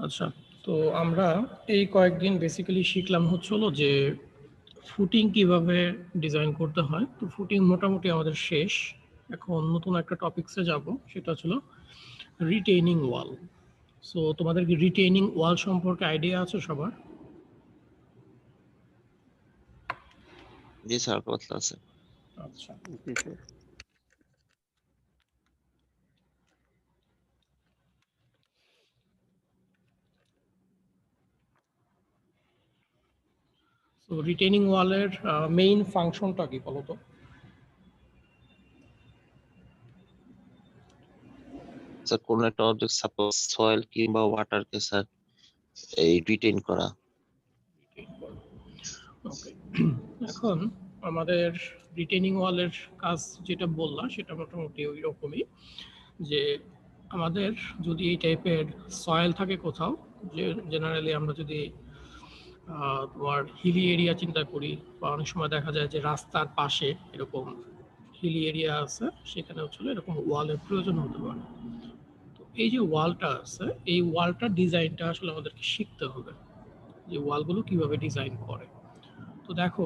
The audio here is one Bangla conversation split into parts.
আচ্ছা, তো আমরা এই কয়েকদিন বেসিক্যালি শিখলাম হলো যে ফুটিং কিভাবে ডিজাইন করতে হয়। তো ফুটিং মোটামুটি আমাদের শেষ। এখন নতুন একটা টপিকসে যাব, সেটা ছিল রিটেইনিং ওয়াল। সো তোমাদের কি রিটেইনিং ওয়াল সম্পর্কে আইডিয়া আছে সবার? জি স্যার, কথা আছে। আচ্ছা, জি স্যার। তো রিটেইনিং ওয়ালের মেইন ফাংশনটা কি বলো তো? স্যার, কোন একটা অবজেক্ট সাপোজ সয়েল কিংবা ওয়াটারকে স্যার এই রিটেইন করা। ওকে, এখন আমাদের রিটেইনিং ওয়ালের কাজ যেটা বললাম সেটা মোটামুটি ওই রকমই, যে আমাদের যদি এই টাইপের সয়েল থাকে কোথাও, যে জেনারেলি আমরা যদি তোমার হিলি এরিয়া চিন্তা করি, বা অনেক সময় দেখা যায় যে রাস্তার পাশে এরকম হিলি এরিয়া আছে, সেখানে এরকম ওয়ালের প্রয়োজন হতে পারে। তো এই যে ওয়ালটা আছে, এই ওয়ালটার ডিজাইনটা আসলে আমাদেরকে শিখতে হবে, যে ওয়ালগুলো কিভাবে ডিজাইন করে। তো দেখো,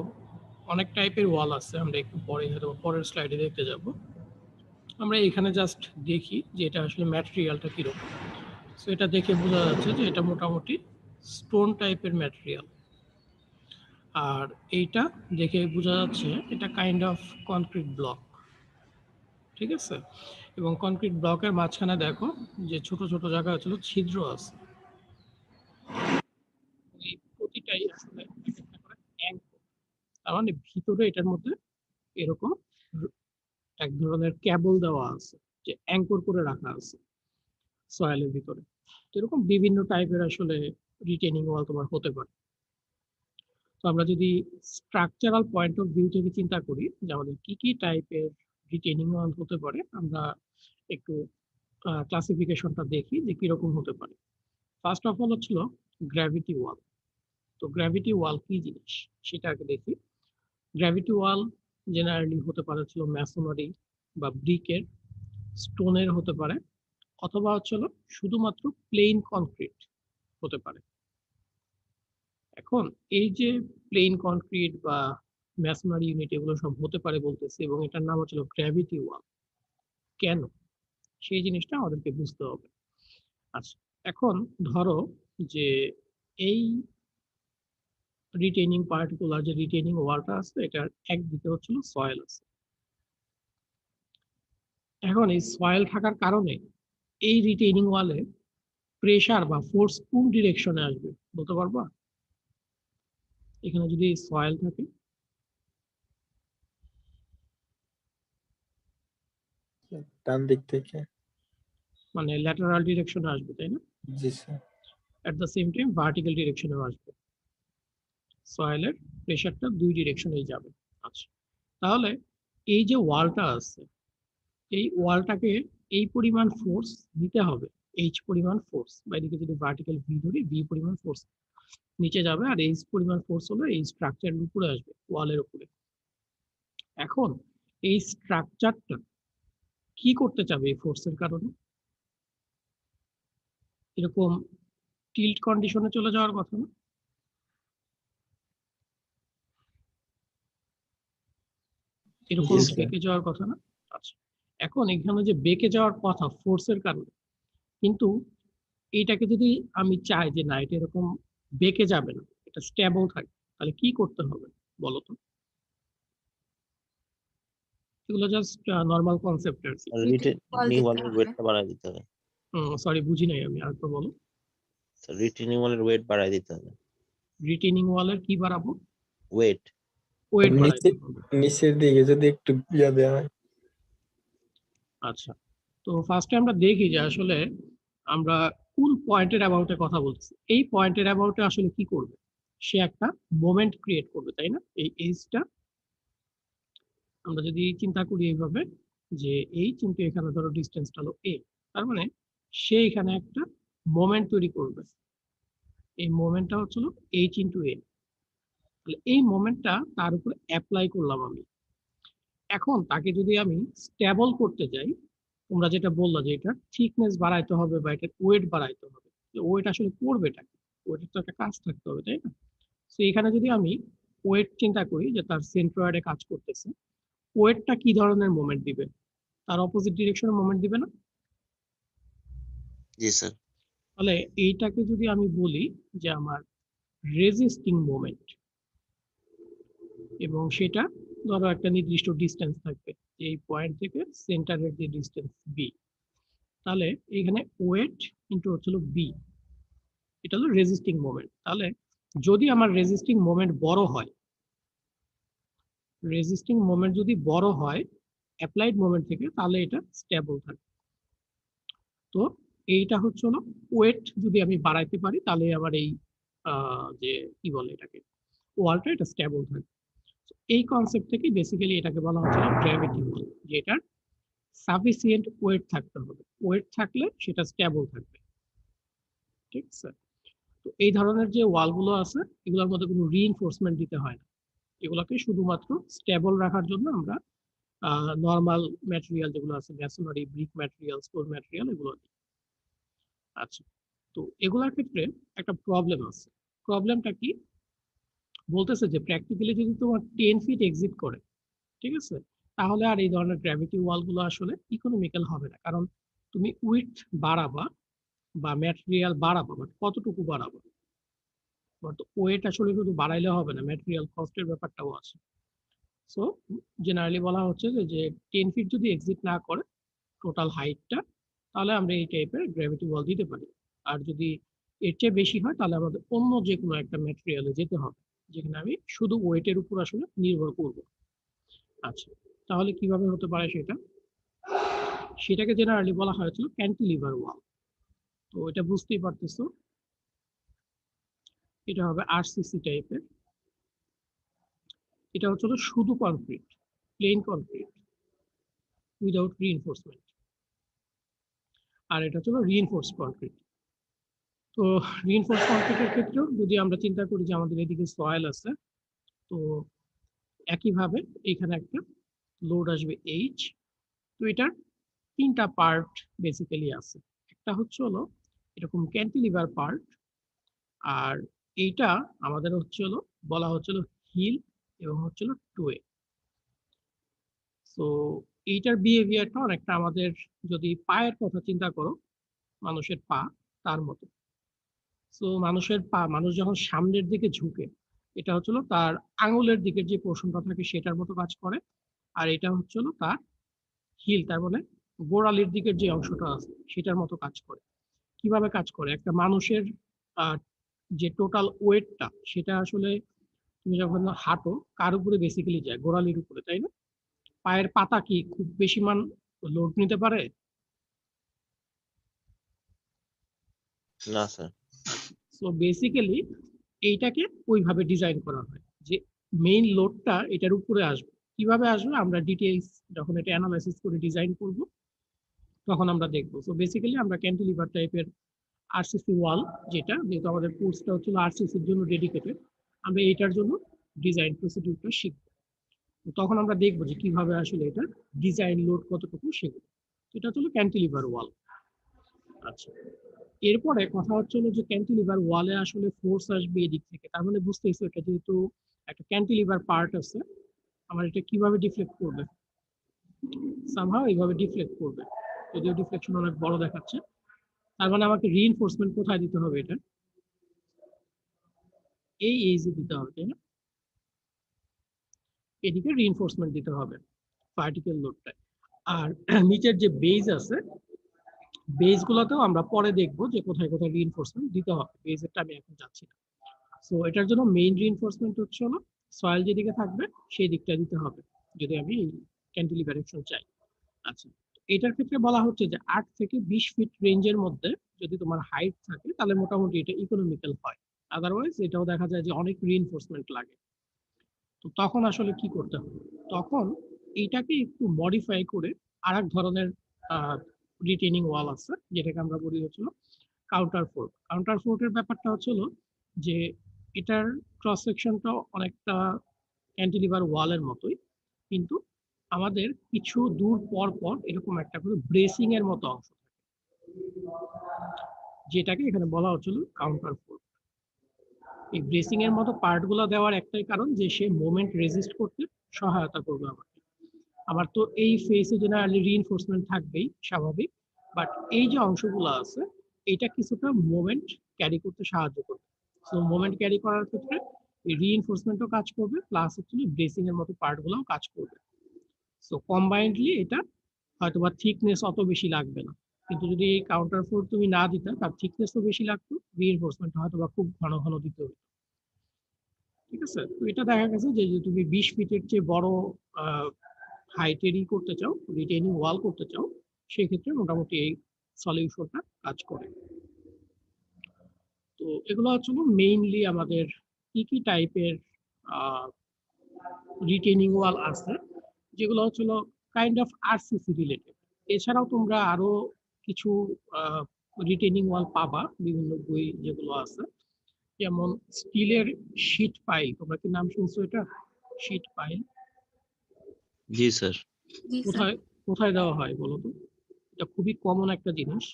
অনেক টাইপের ওয়াল আছে, আমরা একটু পরে হয়তো পরের স্লাইডে দেখতে যাব। আমরা এখানে জাস্ট দেখি যে এটা আসলে ম্যাটেরিয়ালটা কীরকম। সো এটা দেখে বোঝা যাচ্ছে যে এটা মোটামুটি স্টোন টাইপের ম্যাটেরিয়াল। আর এইটা দেখে বোঝা যাচ্ছে এটা কাইন্ড অফ কনক্রিট ব্লক, ঠিক আছে? এবং কনক্রিট ব্লকের মাঝখানে দেখো যে ছোট ছোট জায়গা ছিদ্র আছে। এই প্রতিটাই আসলে একটা করে অ্যাঙ্কর। তার মানে ভিতরে এটার মধ্যে এরকম এক ধরনের ক্যাবল দেওয়া আছে, যে অ্যাঙ্কর করে রাখা আছে সয়েলের ভিতরে। তো এরকম বিভিন্ন টাইপের আসলে রিটেনিং ওয়াল তোমার হতে পারে। তো আমরা যদি স্ট্রাকচারাল পয়েন্ট অফ ভিউ থেকে চিন্তা করি যে আমাদের কি কি টাইপের রিটেনিং ওয়াল হতে পারে, আমরা একটু ক্লাসিফিকেশনটা দেখি যে কিরকম হতে পারে। ফার্স্ট অফ অল গ্র্যাভিটি ওয়াল। তো গ্র্যাভিটি ওয়াল কি জিনিস সেটা আগে দেখি। গ্র্যাভিটি ওয়াল জেনারেলি হতে পারে ম্যাসোনারি বা ব্রিকের, স্টোনের হতে পারে, অথবা শুধুমাত্র প্লেন কনক্রিট হতে পারে। এখন এই যে প্লেন কনক্রিট বা ম্যাসোনারি ইউনিট এগুলো সব হতে পারে বলতেছে, এবং এটার নাম গ্র্যাভিটি ওয়াল। কেন, সেই জিনিসটা আমাদেরকে বুঝতে হবে। আচ্ছা, এখন ধরো যে এই রিটেইনিং পার্টিকুলার যে রিটেইনিং ওয়ালটা আছে, এটার একদিকে সয়েল আছে। এখন এই সয়েল থাকার কারণে এই রিটেইনিং ওয়ালে প্রেসার বা ফোর্স কোন ডিরেকশনে আসবে বলতে পারবা? এখানে যদি সয়েল থাকে, ডান দিক থেকে। মানে ল্যাটারাল ডিরেকশনে আসবে, তাই না? জি sir. At the same time vertical ডিরেকশনেও আসবে। সয়েলের প্রেসারটা দুই ডিরেকশনেই যাবে। আচ্ছা, তাহলে এই যে ওয়ালটা আছে, এই ওয়ালটাকে এই পরিমাণ ফোর্স দিতে হবে, এইচ পরিমাণ ফোর্স, বা এদিকে যদি ভার্টিক্যাল ভি ধরি, ভি পরিমাণ ফোর্স নিচে যাবে, আর এইচ পরিমাণ ফোর্স হলো এই স্ট্রাকচারের উপরে আসবে, ওয়ালের উপরে। এখন এই স্ট্রাকচারটা কি করতে চাবে এই ফোর্সের কারণে? এরকম টিল্ট কন্ডিশনে চলে যাওয়ার কথা না? এরকম বেঁকে যাওয়ার কথা না? আচ্ছা, এখন এখানে যে বেঁকে যাওয়ার কথা ফোর্সের কারণে, কিন্তু এইটাকে যদি আমি চাই যে না, এটা এরকম বেঁকে যাবে না, এটা স্টেবল থাকে, তাহলে কি করতে হবে বলো তো? এগুলো জাস্ট নর্মাল কনসেপ্ট আর কি। রিটেইনিং ওয়ালের ওয়েটটা বাড়ায় দিতে হবে। সরি, বুঝি নাই আমি, আরেকবার বলো। স্যার, রিটেইনিং ওয়ালের ওয়েট বাড়ায় দিতে হবে। রিটেইনিং ওয়ালের কি বাড়াবো? ওয়েট। ওয়েট বাড়াইতে হবে। নিচের দিকে যদি একটু ইয়া দেওয়া হয়। আচ্ছা, তো ফার্স্টে আমরা দেখি যে আসলে আমরা কোন পয়েন্টের অ্যাবাউটে কথা বলছি। এই পয়েন্টের অ্যাবাউটে আসলে কি করবে? সে একটা মোমেন্ট ক্রিয়েট করবে, তাই না? এই এইচটা আমরা যদি চিন্তা করি এইভাবে, যে এই কিন্তু এখানে ধরো ডিস্টেন্সটা হলো এ, তার মানে সে এখানে একটা মোমেন্ট তৈরি করবে। এই মোমেন্টটা এইচ ইন্টু এ। তাহলে এই মোমেন্টটা তার উপরে অ্যাপ্লাই করলাম আমি। এখন তাকে যদি আমি স্টেবল করতে যাই, তোমরা যেটা বললা যে এটা থিকনেস বাড়াইতে হবে বা এটা ওয়েট বাড়াইতে হবে, ওয়েট আসলে করবেটা কি, ওয়েটের তো একটা কাজ থাকতে হবে, তাই না? তো এখানে যদি আমি ওয়েট চিন্তা করি যে তার সেন্ট্রয়েডে কাজ করতেছে, ওয়েটটা কি ধরনের মোমেন্ট দিবে? তার অপোজিট ডিরেকশনে মোমেন্ট দিবে না? জি স্যার। তাহলে এইটাকে যদি আমি বলি যে আমার রেজিস্টিং মোমেন্ট, এবং সেটা ধরো একটা নির্দিষ্ট ডিস্টেন্স থাকবে, এই পয়েন্ট থেকে সেন্টারের যে ডিস্টেন্স বি, তাহলে এখানে ওয়েট ইন্টু হচ্ছিল বি, এটা হলো রেজিস্টিং মোমেন্ট। তাহলে যদি আমার রেজিস্টিং মোমেন্ট বড় হয়, রেজিস্টিং মোমেন্ট যদি বড় হয় অ্যাপ্লাইড মোমেন্ট থেকে, তাহলে এটা স্টেবল থাকবে। তো এইটা হচ্ছে হলো ওয়েট যদি আমি বাড়াইতে পারি, তাহলে আমার এই যে কি বলে এটাকে, ওয়ালটা এটা স্টেবল থাকবে। এই কনসেপ্ট থেকে বেসিক্যালি এটাকে বলা হচ্ছে গ্র্যাভিটি ওয়াল, যেটার সাফিসিয়েন্ট ওয়েট থাকতে হবে, ওয়েট থাকলে সেটা স্টেবল থাকবে। ঠিক আছে? তো এই ধরনের যে ওয়ালগুলো আছে, এগুলোর মধ্যে কোনো রিইনফোর্সমেন্ট দিতে হয় না, এগুলোকে শুধুমাত্র স্টেবল রাখার জন্য আমরা নর্মাল ম্যাটেরিয়াল যেগুলো আছে, masonry, brick material, stone material, এগুলো দিই। আচ্ছা, তো এগুলোর ক্ষেত্রে একটা প্রবলেম আছে। প্রবলেমটা কি? বলতেছে যে প্র্যাকটিক্যালি যদি তোমার 10 ফিট এক্সিট করে, ঠিক আছে, তাহলে আর এই ধরনের গ্র্যাভিটি ওয়ালগুলো আসলে ইকোনমিক্যাল হবে না, কারণ তুমি উইথ বাড়াবা বা ম্যাটেরিয়াল বাড়াবা, বাট কতটুকু বাড়াবা? বাট ওয়েট আসলে শুধু বাড়াইলে হবে না, ম্যাটেরিয়াল কস্টের ব্যাপারটাও আছে। সো জেনারেলি বলা হচ্ছে যে 10 ফিট যদি এক্সিট না করে টোটাল হাইটটা, তাহলে আমরা এই টাইপের গ্র্যাভিটি ওয়াল দিতে পারি। আর যদি এর চেয়ে বেশি হয়, তাহলে আমাদের অন্য যে কোনো একটা ম্যাটেরিয়ালে যেতে হবে, যেখানে আমি শুধু ওয়েটের উপর আসলে নির্ভর করব। আচ্ছা, তাহলে কিভাবে হতে পারে সেটা? সেটাকে জেনারেলি বলা হয়েছিল ক্যান্টিলিভার ওয়াল। তো এটা বুঝতেই পারতেছো, এটা হবে আরসিসি টাইপের। এটা হচ্ছে শুধু concrete, plain concrete without reinforcement, আর এটা হচ্ছে রিইনফোর্সড কনক্রিট। তো রিইনফোর্স কনক্রিটের ক্ষেত্রেও যদি আমরা চিন্তা করি যে আমাদের এদিকে সয়েল আছে, তো একইভাবে এখানে একটা লোড আসবে এইচ। তো এটার তিনটা পার্ট বেসিক্যালি আছে, একটা হচ্ছে হলো এরকম ক্যান্টিলিভার পার্ট, আর এইটা আমাদের হচ্ছে হলো বলা হচ্ছিল হিল এবং হচ্ছিল টুয়ে। তো এইটার বিহেভিয়ারটা অনেকটা আমাদের যদি পায়ের কথা চিন্তা করো, মানুষের পা তার মতো। তো মানুষের পা, মানুষ যখন সামনের দিকে ঝুঁকে, এটা হচ্ছিল তার আঙুলের দিকের যে পোর্শনটা থাকে সেটার মতো কাজ করে, আর এটা হচ্ছিল তার হিল, তার মানে গোড়ালির দিকের যে অংশটা আছে সেটার মতো কাজ করে। কিভাবে কাজ করে? একটা মানুষের যে টোটাল ওয়েটটা, সেটা আসলে তুমি যখন হাঁটো কার উপরে বেসিক্যালি যায়? গোড়ালির উপরে, তাই না? পায়ের পাতা কি খুব বেশি মান লোড নিতে পারে? না স্যার। সো বেসিক্যালি এইটাকে ওইভাবে ডিজাইন করা হয় যে মেইন লোডটা এটার উপরে আসবে। কিভাবে আসবে আমরা ডিটেইলস যখন এটা অ্যানালাইসিস করে ডিজাইন করব তখন আমরা দেখবো। সো বেসিক্যালি আমরা ক্যান্টিলিভার টাইপের আরসিসি ওয়াল, যেটা যেহেতু আমাদের কোর্সটা হচ্ছিল আরসিসির জন্য ডেডিকেটেড, আমরা এইটার জন্য ডিজাইন প্রসিডিউরটা শিখবো। তখন আমরা দেখবো যে কিভাবে আসলে এটা ডিজাইন লোড কতটুকু শিখবো। এটা হলো ক্যান্টিলিভার ওয়াল। আচ্ছা, এরপরে কথা হচ্ছে হলো যে ক্যান্টিলিভার ওয়ালে আসলে ফোর্স আসবে এদিক থেকে, তার মানে বুঝতেইছো এটা যেহেতু একটা ক্যান্টিলিভার পার্ট আছে, আমার এটা কিভাবে ডিফ্লেক্ট করবে? সামহাও এইভাবে ডিফ্লেক্ট করবে, যদিও ডিফ্লেকশন অনেক বড় দেখাচ্ছে। তার মানে আমাকে রিইনফোর্সমেন্ট কোথায় দিতে হবে? এটা এই এজে দিতে হবে, তাই না? এদিকে রিইনফোর্সমেন্ট দিতে হবে ভার্টিক্যাল লোডটা। আর নিচের যে বেজ আছে, বেজ গুলোতেও আমরা পরে দেখবো যে কোথায় কোথায় রিইনফোর্সমেন্ট দিতে হবে, বেজেরটা আমি এখন যাচ্ছি না। সো এটার জন্য মেইন রিইনফোর্সমেন্ট হচ্ছে হলো সয়েল যেদিকে থাকবে সেই দিকটা দিতে হবে যদি আমি ক্যান্টিলিভার অ্যাকশন চাই। আচ্ছা, এটার ক্ষেত্রে বলা হচ্ছে যে 8 থেকে 20 ফিট রেঞ্জের মধ্যে যদি তোমার হাইট থাকে, তাহলে মোটামুটি এটা ইকোনমিক্যাল হয়। আদারওয়াইজ এটাও দেখা যায় যে অনেক রিইনফোর্সমেন্ট লাগে। তো তখন আসলে কি করতে হবে? তখন এইটাকে একটু মডিফাই করে আরেক ধরনের রিটেনিং ওয়াল আছে, যেটাকে আমরা বলি হচ্ছিল কাউন্টার ফোর্ট। কাউন্টার ফোর্টের ব্যাপারটা হচ্ছিল যে এটার ক্রস সেকশনটা অনেকটা ক্যান্টিলিভার ওয়ালের মতোই, কিন্তু আমাদের কিছু দূর পর পর এরকম একটা করে ব্রেসিং এর মতো অংশ থাকে। যেটাকে এখানে বলা হচ্ছিল কাউন্টার ফোর্স। এই ব্রেসিং এর মতো পার্টগুলো দেওয়ার একটাই কারণ যে সে মোমেন্ট রেজিস্ট করতে সহায়তা করবে আমাকে। আমার তো এই ফেসে জেনারেলি রিইনফোর্সমেন্ট থাকবেই স্বাভাবিক, বাট এই যে অংশগুলো আছে এটা কিছুটা মোমেন্ট ক্যারি করতে সাহায্য করবে। সো মোমেন্ট ক্যারি করার ক্ষেত্রে রিইনফোর্সমেন্টও কাজ করবে, প্লাস হচ্ছে ব্রেসিং এর মতো পার্টগুলোও কাজ করবে। সো কম্বাইন্ডলি এটা হয়তোবা থিকনেস অত বেশি লাগবে না, কিন্তু যদি এই কাউন্টার ফোর্স তুমি না দিতে তার থিকনেস তো বেশি লাগতো, রিইনফোর্সমেন্ট হয়তোবা খুব ঘন ঘন দিতে হতো। ঠিক আছে, তো এটা দেখা গেছে যে যে তুমি 20 ফিটের চেয়ে বড় হাইটেরই করতে চাও, রিটেইনিং ওয়াল করতে চাও, সেক্ষেত্রে মোটামুটি এই সলিউশনটা কাজ করে। তো এগুলো হচ্ছে মেইনলি আমাদের কি কি টাইপের রিটেইনিং ওয়াল আছে, যেগুলো হচ্ছিল কাইন্ড অফ আরসিসি রিলেটেড। এছাড়াও তোমরা আরো কিছু রিটেইনিং ওয়াল পাবা বিভিন্ন বই যেগুলো আছে, যেমন স্টিলের শীট পাইল। তোমরা কি নাম শুনছো এটা, শীট পাইল? জি স্যার। জি স্যার। কোথায় কোথায় দেওয়া হয় বলো তো? এটা খুবই কমন একটা জিনিস।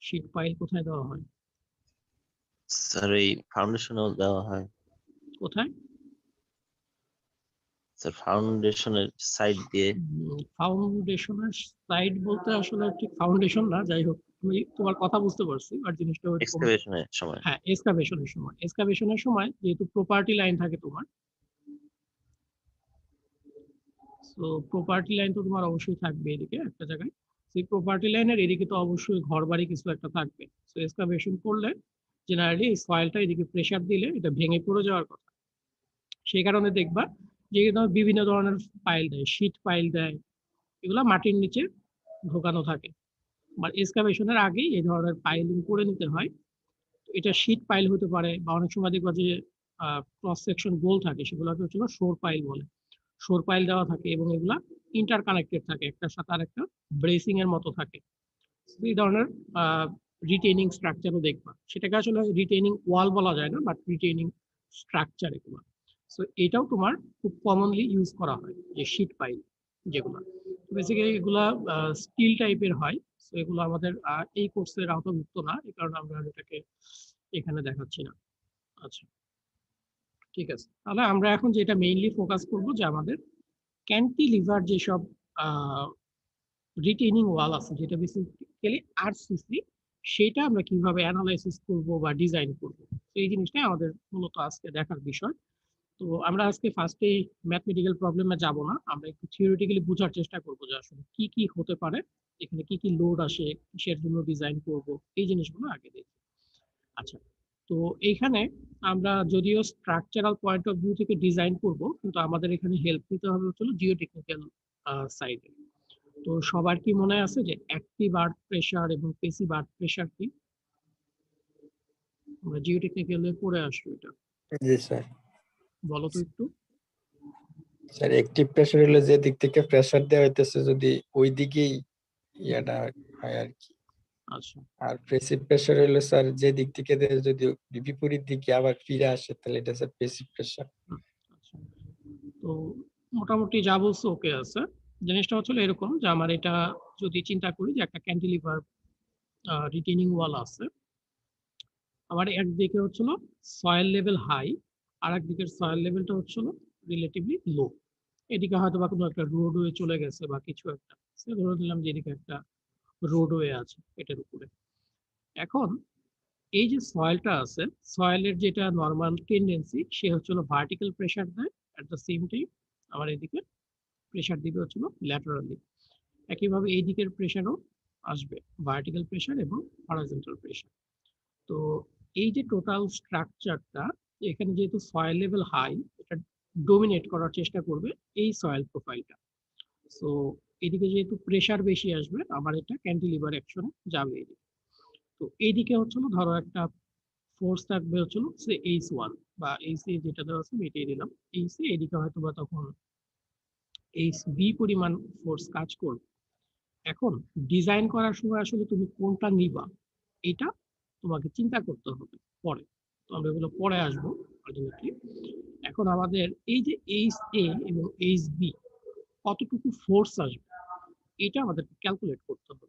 শীট পাইল কোথায় দেওয়া হয়? স্যার এই ফাউন্ডেশনেও দেওয়া হয় কোথায়? স্যার, ফাউন্ডেশনের সাইড দিয়ে। ফাউন্ডেশনের সাইড বলতে আসলে ঠিক ফাউন্ডেশন না, যাই হোক তুমি তোমার কথা বুঝতে পারছি, আর জিনিসটা এরকম। এক্সকাভেশনের সময়। হ্যাঁ, এক্সকাভেশনের সময় যেহেতু প্রপার্টি লাইন থাকে তোমার, তো প্রপার্টি লাইন তো তোমার অবশ্যই থাকবে এদিকে একটা জায়গায়। সেই প্রপার্টি লাইনের এদিকে তো অবশ্যই ঘর বাড়ি কিছু একটা থাকবে। সো এক্সকাভেশন করলে জেনারেলি এই সয়েলটা এদিকে প্রেসার দিলে এটা ভেঙে পড়ে যাওয়ার কথা। সেই কারণে দেখবা যে বিভিন্ন ধরনের পাইল দেয়, শীট পাইল দেয়, এগুলো মাটির নিচে ঢোকানো থাকে। বা এক্সকাভেশনের আগেই এই ধরনের পাইলিং করে নিতে হয়। এটা শীট পাইল হতে পারে, বা অনেক সময় দেখবা যে ক্রস সেকশন গোল থাকে, সেগুলোকে হচ্ছে শোর পাইল বলে। শোর পাইল দেওয়া থাকে এবং এগুলা ইন্টার কানেক্টেড থাকে, একটার সাথে আর একটা ব্রেসিং এর মতো থাকে। এই ধরনের রিটেইনিং স্ট্রাকচারও দেখবা, সেটাকে আসলে রিটেইনিং ওয়াল বলা যায় না, বাট রিটেইনিং স্ট্রাকচার এগুলো। সো এটাও তোমার খুব কমনলি ইউজ করা হয়, যে শীট পাইল যেগুলো বেসিক্যালি এগুলা স্টিল টাইপের হয়। সো এগুলো আমাদের এই কোর্সের আওতাভুক্ত না, এই কারণে আমরা এটাকে এখানে দেখাচ্ছি না। আচ্ছা, ঠিক আছে, তাহলে আমরা এখন যেটা মেইনলি ফোকাস করব যে আমাদের ক্যান্টিলিভার যেসব রিটেইনিং ওয়াল আছে, যেটা বেসিক্যালি আরসিসি, সেটা আমরা কিভাবে অ্যানালাইসিস করব বা ডিজাইন করব, এই জিনিসটাই আমাদের মূলত আজকে দেখার বিষয়। তো আমরা আজকে ফার্স্টে ম্যাথমেটিক্যাল প্রবলেমে যাব না, আমরা একটু থিওরিটিক্যালি বোঝার চেষ্টা করব যে আসলে কি কি হতে পারে, এখানে কি কি লোড আসে, কিসের জন্য ডিজাইন করব, এই জিনিসগুলো আগে দেখি। আচ্ছা, তো এইখানে আমরা যদিও স্ট্রাকচারাল পয়েন্ট অফ ভিউ থেকে ডিজাইন করব, কিন্তু আমাদের এখানে হেল্প নিতে হবে হচ্ছে জিওটেকনিক্যাল সাইডে। তো সবার কি মনে আছে যে অ্যাক্টিভ আর্থ প্রেসার এবং প্যাসিভ আর্থ প্রেসার কি? আমরা জিওটেকনিক্যালে পড়ে আসবো এটা, জি স্যার। বলো তো একটু। স্যার অ্যাক্টিভ প্রেসার হলো যে দিক থেকে প্রেসার দেওয়া হইতেছে যদি ওই দিকেই ইয়াটা হয় আর কি। আচ্ছা, আর প্যাসিভ প্রেসার হলো স্যার যে দিক থেকে দেয় যদি বিপরীত দিকে আবার ফিরে আসে তাহলে এটা স্যার প্যাসিভ প্রেসার। আচ্ছা, তো মোটামুটি যা বলছো ওকে আছে। জিনিসটা হচ্ছে এরকম যে আমার এটা যদি চিন্তা করি যে একটা ক্যান্টিলিভার রিটেইনিং ওয়াল আছে, আমার একদিকে হচ্ছিল সয়েল লেভেল হাই, আর একদিকের সয়েল লেভেলটা হচ্ছিল রিলেটিভলি লো। এদিকে হয়তো বা কোনো একটা রোডওয়ে চলে গেছে বা কিছু একটা, সে ধরে নিলাম যে এদিকে একটা রোডওয়ে আছে এটার উপরে। এখন এই যে সয়েলটা আছে, সয়েলের যেটা নর্মাল টেন্ডেন্সি, সে হচ্ছিল ভার্টিক্যাল প্রেসার দেয়, অ্যাট দ্য সেম টাইম আমার এদিকে প্রেসার দিবে হচ্ছিল ল্যাটারালি। একইভাবে এই দিকের প্রেসারও আসবে, ভার্টিক্যাল প্রেসার এবং হরাইজন্টাল প্রেসার। তো এই যে টোটাল স্ট্রাকচারটা, এখানে যেহেতু সয়েল লেভেল হাই, এটা ডোমিনেট করার চেষ্টা করবে এই সয়েল প্রোফাইলটা। সো এদিকে যেহেতু প্রেসার বেশি আসবে, আমার এটা ক্যান্টিলিভার অ্যাকশনে যাবে এদিকে। তো এইদিকে হচ্ছিল ধরো একটা ফোর্স থাকবে হচ্ছিল সে H1 বা এইচ যেটা দেওয়া আছে মিটিয়ে দিলাম, এইচ এদিকে হয়তো বা তখন HB পরিমাণ ফোর্স কাজ করবে। এখন ডিজাইন করার সময় আসলে তুমি কোনটা নিবা, এটা তোমাকে চিন্তা করতে হবে পরে। তো আমরা এগুলো পরে আসবো আলটিমেটলি। এখন আমাদের এই যে HA এবং HB কতটুকু ফোর্স আসবে, এটা আমাদেরকে ক্যালকুলেট করতে হবে।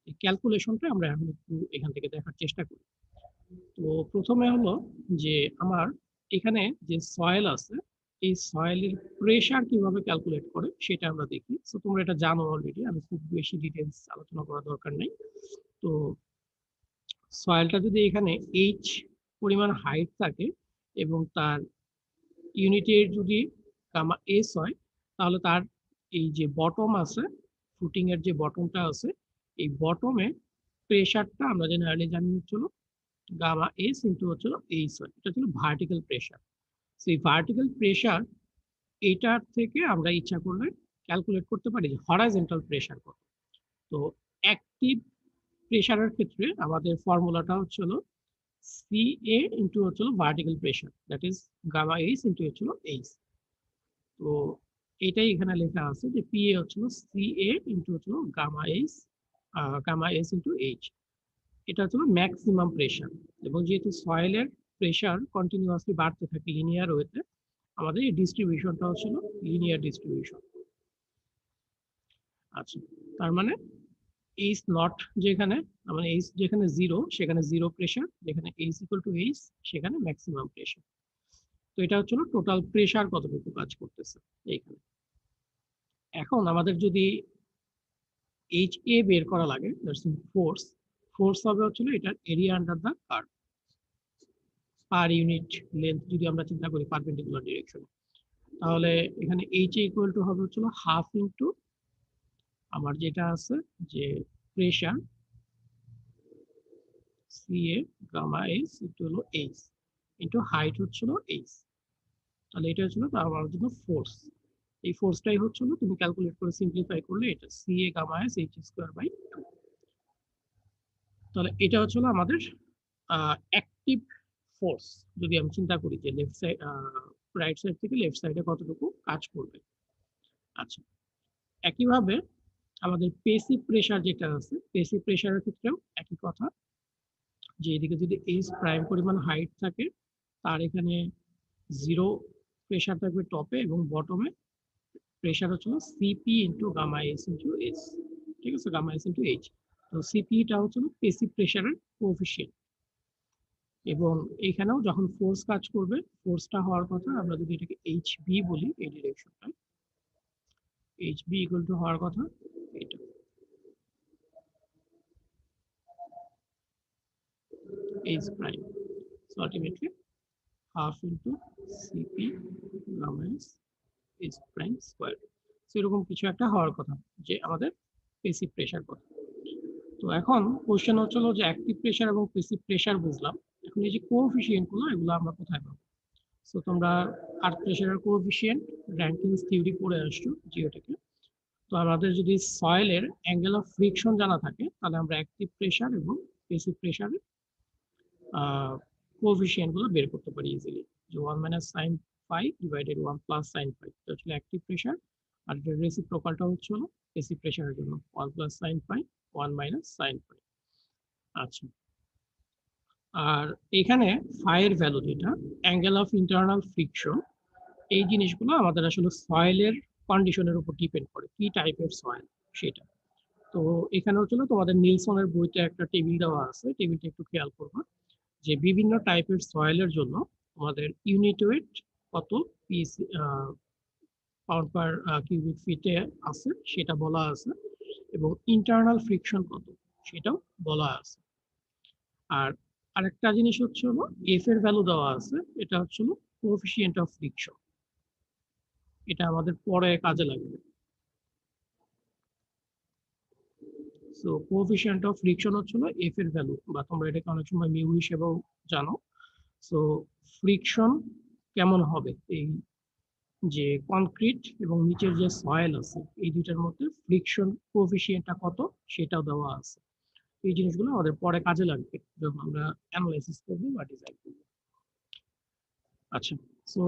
এই ক্যালকুলেশনটা আমরা এখন একটু এখান থেকে দেখার চেষ্টা করি। তো প্রথমে হলো যে আমার এখানে যে সয়েল আছে এই সয়েলের প্রেসার কিভাবে ক্যালকুলেট করে সেটা আমরা দেখি। তো তোমরা এটা জানো অলরেডি, আমি খুব বেশি ডিটেলস আলোচনা করার দরকার নেই। তো সয়েলটা যদি এখানে এইচ পরিমাণ হাইট থাকে এবং তার ইউনিটের যদি গামা এস হয়, তাহলে তার এই যে বটম আছে, ফুটিং এর যে বটমটা আছে, এই বটমে প্রেসারটা আমরা জেনারেলি জানি হচ্ছিল গামা এস ইন্টু হচ্ছিল এইচ হয়, এটা হচ্ছিল ভার্টিক্যাল প্রেসার। সেই ভার্টিক্যাল প্রেসার এটার থেকে আমরা ইচ্ছা করলে ক্যালকুলেট করতে পারি যে হরাইজন্টাল প্রেসার কত। তো অ্যাক্টিভ প্রেসারের ক্ষেত্রে আমাদের ফর্মুলাটা হচ্ছিল CA ইন্টু হচ্ছিল vertical pressure, that is gamma H into হচ্ছিল এইচ। তো এটাই এখানে লেখা আছে যে PA হচ্ছিল CA ইন্টু হচ্ছিল গামা এইচ ইন্টু এইচ। এটা হচ্ছিল ম্যাক্সিমাম প্রেসার, এবং যেহেতু সয়েলের প্রেসার কন্টিনিউয়াসলি বাড়তে থাকে লিনিয়ার ওয়েতে, আমাদের এই ডিস্ট্রিবিউশনটা হচ্ছিল লিনিয়ার ডিস্ট্রিবিউশন। আচ্ছা, তার মানে এইচ নট যেখানে, মানে এইচ যেখানে জিরো সেখানে জিরো প্রেসার, যেখানে এইচ ইকুয়াল টু এইচ সেখানে ম্যাক্সিমাম প্রেসার। তো এটা হচ্ছিল টোটাল প্রেসার কতটুকু কাজ করতেছে এইখানে। এখন আমাদের যদি HA বের করা লাগে, ফোর্স, ফোর্স হবে হচ্ছিল এটার area under the curve per unit length যদি আমরা চিন্তা করি পারপেন্ডিকুলার ডিরেকশনে, তাহলে এখানে HA ইকুয়াল টু হবে হচ্ছিল হাফ ইন্টু আমার যেটা আছে যে pressure CA gamma H into হলো এইচ ইন্টু হাইট হচ্ছিল এইচ। তাহলে এটা হচ্ছিল আমার জন্য ফোর্স। এই ফোর্সটাই হচ্ছিল, তুমি ক্যালকুলেট করে সিম্পলিফাই করলে এটা CA gamma S H square by 2। তাহলে এটা হচ্ছিল আমাদের অ্যাক্টিভ ফোর্স, যদি আমি চিন্তা করি যে লেফট সাইড রাইট সাইড থেকে লেফট সাইডে কতটুকু কাজ করবে। আচ্ছা, একইভাবে আমাদের পেসিভ প্রেসার যেটা আছে, পেসিভ প্রেসারের ক্ষেত্রেও একই কথা, যে এদিকে যদি এইচ প্রাইম পরিমাণ হাইট থাকে, তার এখানে জিরো প্রেসার থাকবে টপে, এবং বটমে প্রেসার হচ্ছিল CP into gamma S into S, ঠিক আছে, গামা এস ইন্টু এইচ। তো সিপিটা হচ্ছিল পেসিভ প্রেসারের কোএফিসিয়েন্ট, এবং এইখানেও যখন ফোর্স কাজ করবে, ফোর্সটা হওয়ার কথা, আমরা যদি এটাকে HB বলি, এই ডিরেকশনটা HB ইকুয়াল টু হওয়ার কথা এটা H prime, so ultimately half into CP gamma S H prime square. So এরকম কিছু একটা হওয়ার কথা, যে আমাদের পেসিভ প্রেসার কত। তো এখন কোশ্চেন হচ্ছিল যে অ্যাক্টিভ প্রেসার এবং পেসিভ প্রেসার বুঝলাম, এখন এই যে কোএফিসিয়েন্ট গুলো, এগুলো আমরা কোথায় পাবো? সো তোমরা আর্থ প্রেসারের কোএফিসিয়েন্ট র্যাঙ্কিংস থিওরি পড়ে আসছো জিও থেকে। তো আমাদের যদি সয়েলের অ্যাঙ্গেল অফ ফ্রিকশন জানা থাকে, তাহলে আমরা অ্যাক্টিভ প্রেসার এবং পেসিভ প্রেসারের কোএফিসিয়েন্ট গুলো বের করতে পারি ইজিলি, যে 1 minus sine phi divided 1 plus sine phi, এটা হচ্ছে অ্যাক্টিভ প্রেসার, আর এর রেসিপ্রোকালটা হচ্ছে হলো পেসিভ প্রেসারের জন্য 1 plus sine phi 1 minus sine phi. আচ্ছা, আর এখানে ফাইয়ের ভ্যালু যেটা অ্যাঙ্গেল অফ ইন্টারনাল ফ্রিকশন, এই জিনিসগুলো আমাদের আসলে সয়েলের কন্ডিশনের উপর ডিপেন্ড করে, কি টাইপের সয়েল সেটা। তো এখানে হচ্ছিল তোমাদের নিলসনের বইতে একটা টেবিল দেওয়া আছে, টেবিলটা একটু খেয়াল করবা, যে বিভিন্ন টাইপের সয়েলের জন্য তোমাদের ইউনিট ওয়েট কত পিসি পাউন্ড পার কিউবিক ফিটে আছে সেটা বলা আছে, এবং ইন্টারনাল ফ্রিকশন কত সেটাও বলা আছে। আর আরেকটা জিনিস হচ্ছে হলো এফ এর ভ্যালু দেওয়া আছে, এটা হচ্ছে হলো কোএফিসিয়েন্ট অফ ফ্রিকশন, এটা আমাদের পরে কাজে লাগবে। সো কোএফিসিয়েন্ট অফ ফ্রিকশন হচ্ছিল এফ এর ভ্যালু, বা তোমরা এটাকে অনেক সময় মিউ হিসেবেও জানো। সো ফ্রিকশন কেমন হবে, এই যে কনক্রিট এবং নিচের যে সয়েল আছে এই দুইটার মধ্যে ফ্রিকশন কোএফিসিয়েন্টটা কত সেটাও দেওয়া আছে। এই জিনিসগুলো আমাদের পরে কাজে লাগবে যখন আমরা অ্যানালাইসিস করব বা ডিজাইন করব। আচ্ছা, সো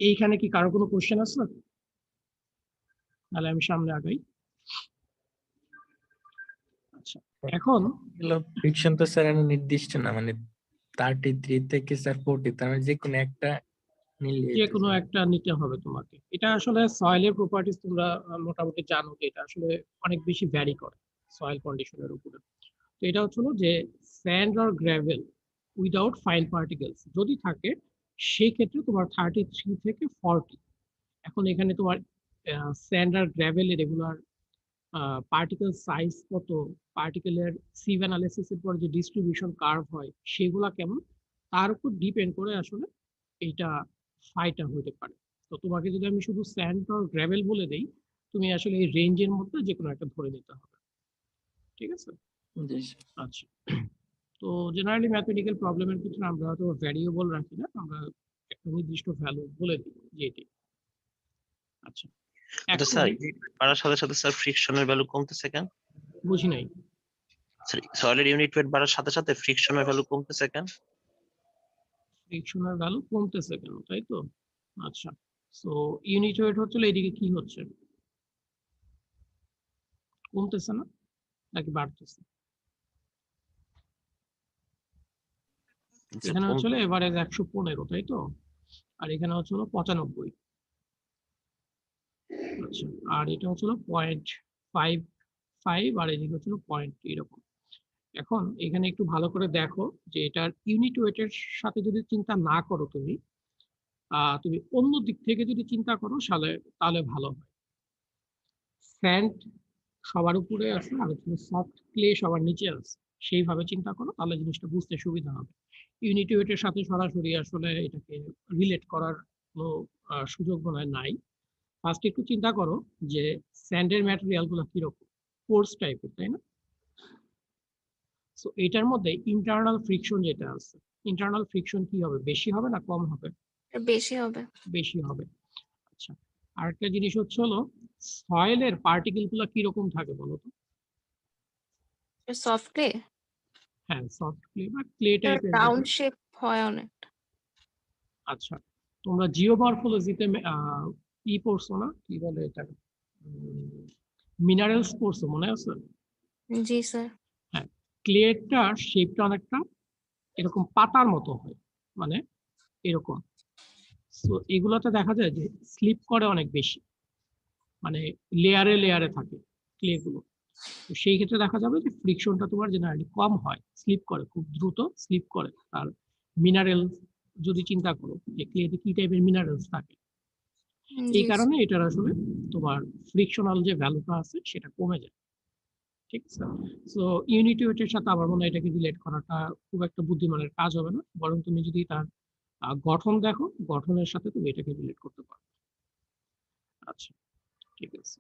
এইখানে কি কারো কোনো কোশ্চেন আছে? তাহলে আমি সামনে আগাই। আচ্ছা, এখন ফ্রিকশন তো স্যার নির্দিষ্ট না, মানে 33 থেকে স্যার 40, তার মানে যে কোনো একটা নিলে যে কোনো একটা নিতে হবে তোমাকে। এটা আসলে সয়েলের প্রপার্টিজ তোমরা মোটামুটি জানো যে এটা আসলে অনেক বেশি ভ্যারি করে সয়েল কন্ডিশনের উপরে। তো এটা হচ্ছে হলো যে sand or gravel without fine particles যদি থাকে সেই ক্ষেত্রে তোমার 33 থেকে 40। এখন এখানে তোমার স্যান্ড আর গ্র্যাভেলের রেগুলার পার্টিকেল সাইজ কত, পার্টিকেলের সিভ অ্যানালিসিস এর পর যে ডিস্ট্রিবিউশন কার্ভ হয় সেগুলা কেমন, তার উপর ডিপেন্ড করে আসলে এইটা ফাইটা হতে পারে। তো তোমাকে যদি আমি শুধু স্যান্ড আর গ্র্যাভেল বলে দেই, তুমি আসলে এই রেঞ্জের মধ্যে যে কোনো একটা ধরে নিতে হবে। ঠিক আছে? জি স্যার। আচ্ছা, তো জেনারেলি ম্যাথমেটিক্যাল প্রবলেমের ক্ষেত্রে আমরা হয়তো ভ্যারিয়েবল রাখি না, আমরা একটা নির্দিষ্ট ভ্যালু বলে দিই যে এটি। আচ্ছা, আচ্ছা এখন স্যার, বাড়ার সাথে সাথে স্যার ফ্রিকশনের ভ্যালু কমতেছে কেন? বুঝি নাই। সয়েলের ইউনিট ওয়েট বাড়ার সাথে সাথে ফ্রিকশনের ভ্যালু কমতেছে কেন? ফ্রিকশনের ভ্যালু কমতেছে কেন, তাই তো? আচ্ছা, সো ইউনিট ওয়েট হচ্ছে এদিকে কি হচ্ছে, কমতেছে না নাকি বাড়তেছে? আচ্ছা, এখানে হচ্ছে এভারেজ 115, তাই তো? আর এখানে হচ্ছে 95। আচ্ছা, আর এটা হচ্ছে 0.55, আর এদিকে হচ্ছে পয়েন্ট এরকম। এখন এখানে একটু ভালো করে দেখো যে এটার ইউনিট ওয়েটের সাথে যদি চিন্তা না করো তুমি, তুমি অন্য দিক থেকে যদি চিন্তা করো তাহলে তাহলে ভালো হয়। স্যান্ড সবার উপরে আছে আর হচ্ছে সফট ক্লে সবার নিচে আছে, সেইভাবে চিন্তা করো তাহলে জিনিসটা বুঝতে সুবিধা হবে। ইউনিট ওয়েটের সাথে সরাসরি আসলে এটাকে রিলেট করার কোনো সুযোগ মনে হয় নাই। ফার্স্ট একটু চিন্তা করো যে স্যান্ডের ম্যাটেরিয়াল গুলো কিরকম, কোর্স টাইপের, তাই না? সো এটার মধ্যে ইন্টারনাল ফ্রিকশন যেটা আছে, ইন্টারনাল ফ্রিকশন কি হবে, বেশি হবে না কম হবে? বেশি হবে। বেশি হবে। আচ্ছা, আরেকটা জিনিস হচ্ছে সয়েলের পার্টিকেল গুলো কিরকম থাকে বলো তো? সফট ক্লে হ্যাঁ, সফট ক্লে বা ক্লে টাইপের। রাউন্ড শেপ হয় অনেক। আচ্ছা, তোমরা জিওমরফোলজিতে পড়ছো না, কি বলে এটা, মিনারেলস পড়ছো মনে আছে? জি স্যার। হ্যাঁ, ক্লেটার শেপটা অনেকটা এরকম পাতার মতো হয়, মানে এরকম। তো এগুলোতে দেখা যায় যে স্লিপ করে অনেক বেশি, মানে লেয়ারে লেয়ারে থাকে ক্লে গুলো। তো সেই ক্ষেত্রে দেখা যাবে যে ফ্রিকশনটা তোমার জেনারেলি কম হয়, স্লিপ করে, খুব দ্রুত স্লিপ করে। আর মিনারেল যদি চিন্তা করো যে ক্লেতে কি টাইপের মিনারেলস থাকে, এই কারণে এটার আসলে তোমার ফ্রিকশনাল যে ভ্যালুটা আছে সেটা কমে যায়। ঠিক আছে? সো ইউনিট ওয়েটের সাথে আমার মনে হয় এটাকে রিলেট করাটা খুব একটা বুদ্ধিমানের কাজ হবে না, বরং তুমি যদি তার গঠন দেখো, গঠনের সাথে তুমি এটাকে রিলেট করতে পারো। আচ্ছা, ঠিক আছে।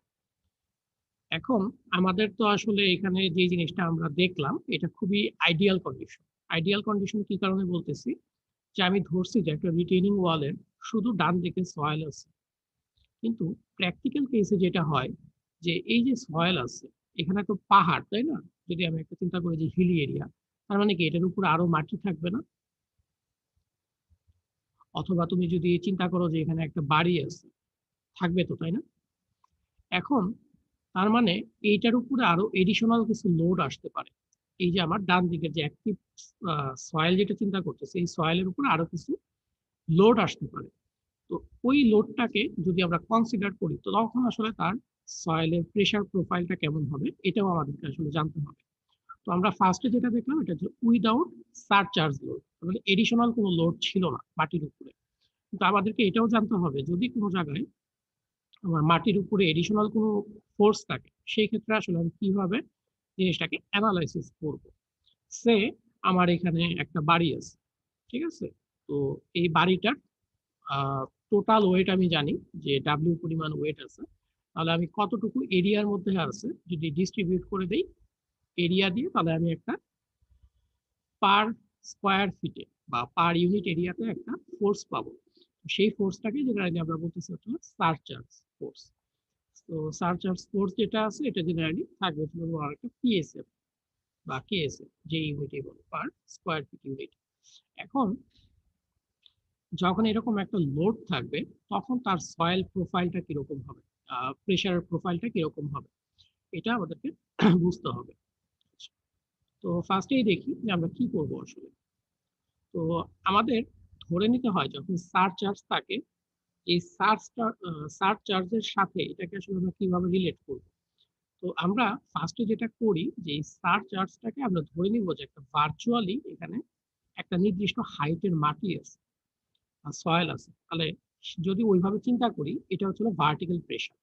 এখন আমাদের তো আসলে এখানে যে জিনিসটা আমরা দেখলাম এটা খুবই আইডিয়াল কন্ডিশন। আইডিয়াল কন্ডিশন কি কারণে বলতেছি, যে আমি ধরছি যে একটা রিটেইনিং ওয়ালের শুধু ডান দিকে সয়েল আছে, কিন্তু প্র্যাকটিক্যাল কেসে যেটা হয় যে এই যে সয়েল আছে এখানে তো পাহাড়, তাই না? যদি আমি একটা চিন্তা করি যে হিলি এরিয়া, তার মানে কি এটার উপর আরো মাটি থাকবে না? অথবা তুমি যদি চিন্তা করো যে এখানে একটা বাড়ি আছে, থাকবে তো, তাই না? এখন তার মানে এইটার উপরে আরো এডিশনাল কিছু লোড আসতে পারে। এই যে আমার ডান দিকের যে অ্যাক্টিভ সয়েল যেটা চিন্তা করতেছে, এই সয়েলের উপরে আরো কিছু লোড আসতে পারে। তো ওই লোডটাকে যদি আমরা কনসিডার করি, তো তখন আসলে তার সয়েলের প্রেসার প্রোফাইলটা কেমন হবে এটাও আমাদেরকে আসলে জানতে হবে। তো আমরা ফার্স্টে যেটা দেখলাম এটা হচ্ছে উইদাউট সারচার্জ লোড, মানে এডিশনাল কোনো লোড ছিল না মাটির উপরে। কিন্তু আমাদেরকে এটাও জানতে হবে যদি কোনো জায়গায় আমার মাটির উপরে এডিশনাল কোনো ফোর্স থাকে, সেই ক্ষেত্রে আসলে আমি কিভাবে জিনিসটাকে অ্যানালাইসিস করব। সে আমার এখানে একটা বাড়ি আছে, ঠিক আছে? তো এই বাড়িটার টোটাল ওয়েট আমি জানি যে ডাব্লিউ পরিমাণ ওয়েট আছে, তাহলে আমি কতটুকু এরিয়ার মধ্যে আছে যদি ডিস্ট্রিবিউট করে দেই এরিয়া দিয়ে, তাহলে আমি একটা পার স্কোয়ার ফিটে বা পার ইউনিট এরিয়াতে একটা ফোর্স পাবো। সেই ফোর্সটাকে যেটা আমরা বলতেছি হচ্ছে সারচার্জ ফোর্স। তো সারচার্জ ফোর্স যেটা আছে এটা জেনারেলি থাকবে আর একটা পিএসএফ বা কেএসএফ, যে ইউনিটই বলো, পার স্কোয়ার ফিট ইউনিট। এখন যখন এরকম একটা লোড থাকবে তখন তার সয়েল প্রোফাইলটা কিরকম হবে, প্রেশারের প্রোফাইলটা কিরকম হবে, এটা আমাদেরকে বুঝতে হবে। তো ফার্স্টেই দেখি যে আমরা কি করব আসলে। তো আমাদের ধরে নিতে হয় যখন সারচার্জ থাকে, এই সারচার্জের সাথে এটাকে আসলে আমরা কিভাবে রিলেট করব। তো আমরা ফার্স্টে যেটা করি যে এই সার চার্জটাকে আমরা ধরে নিব যে একটা ভার্চুয়ালি এখানে একটা নির্দিষ্ট হাইটের মাটি আছে বা সয়েল আছে, তাহলে যদি ওইভাবে চিন্তা করি এটা হচ্ছে ভার্টিক্যাল প্রেশার।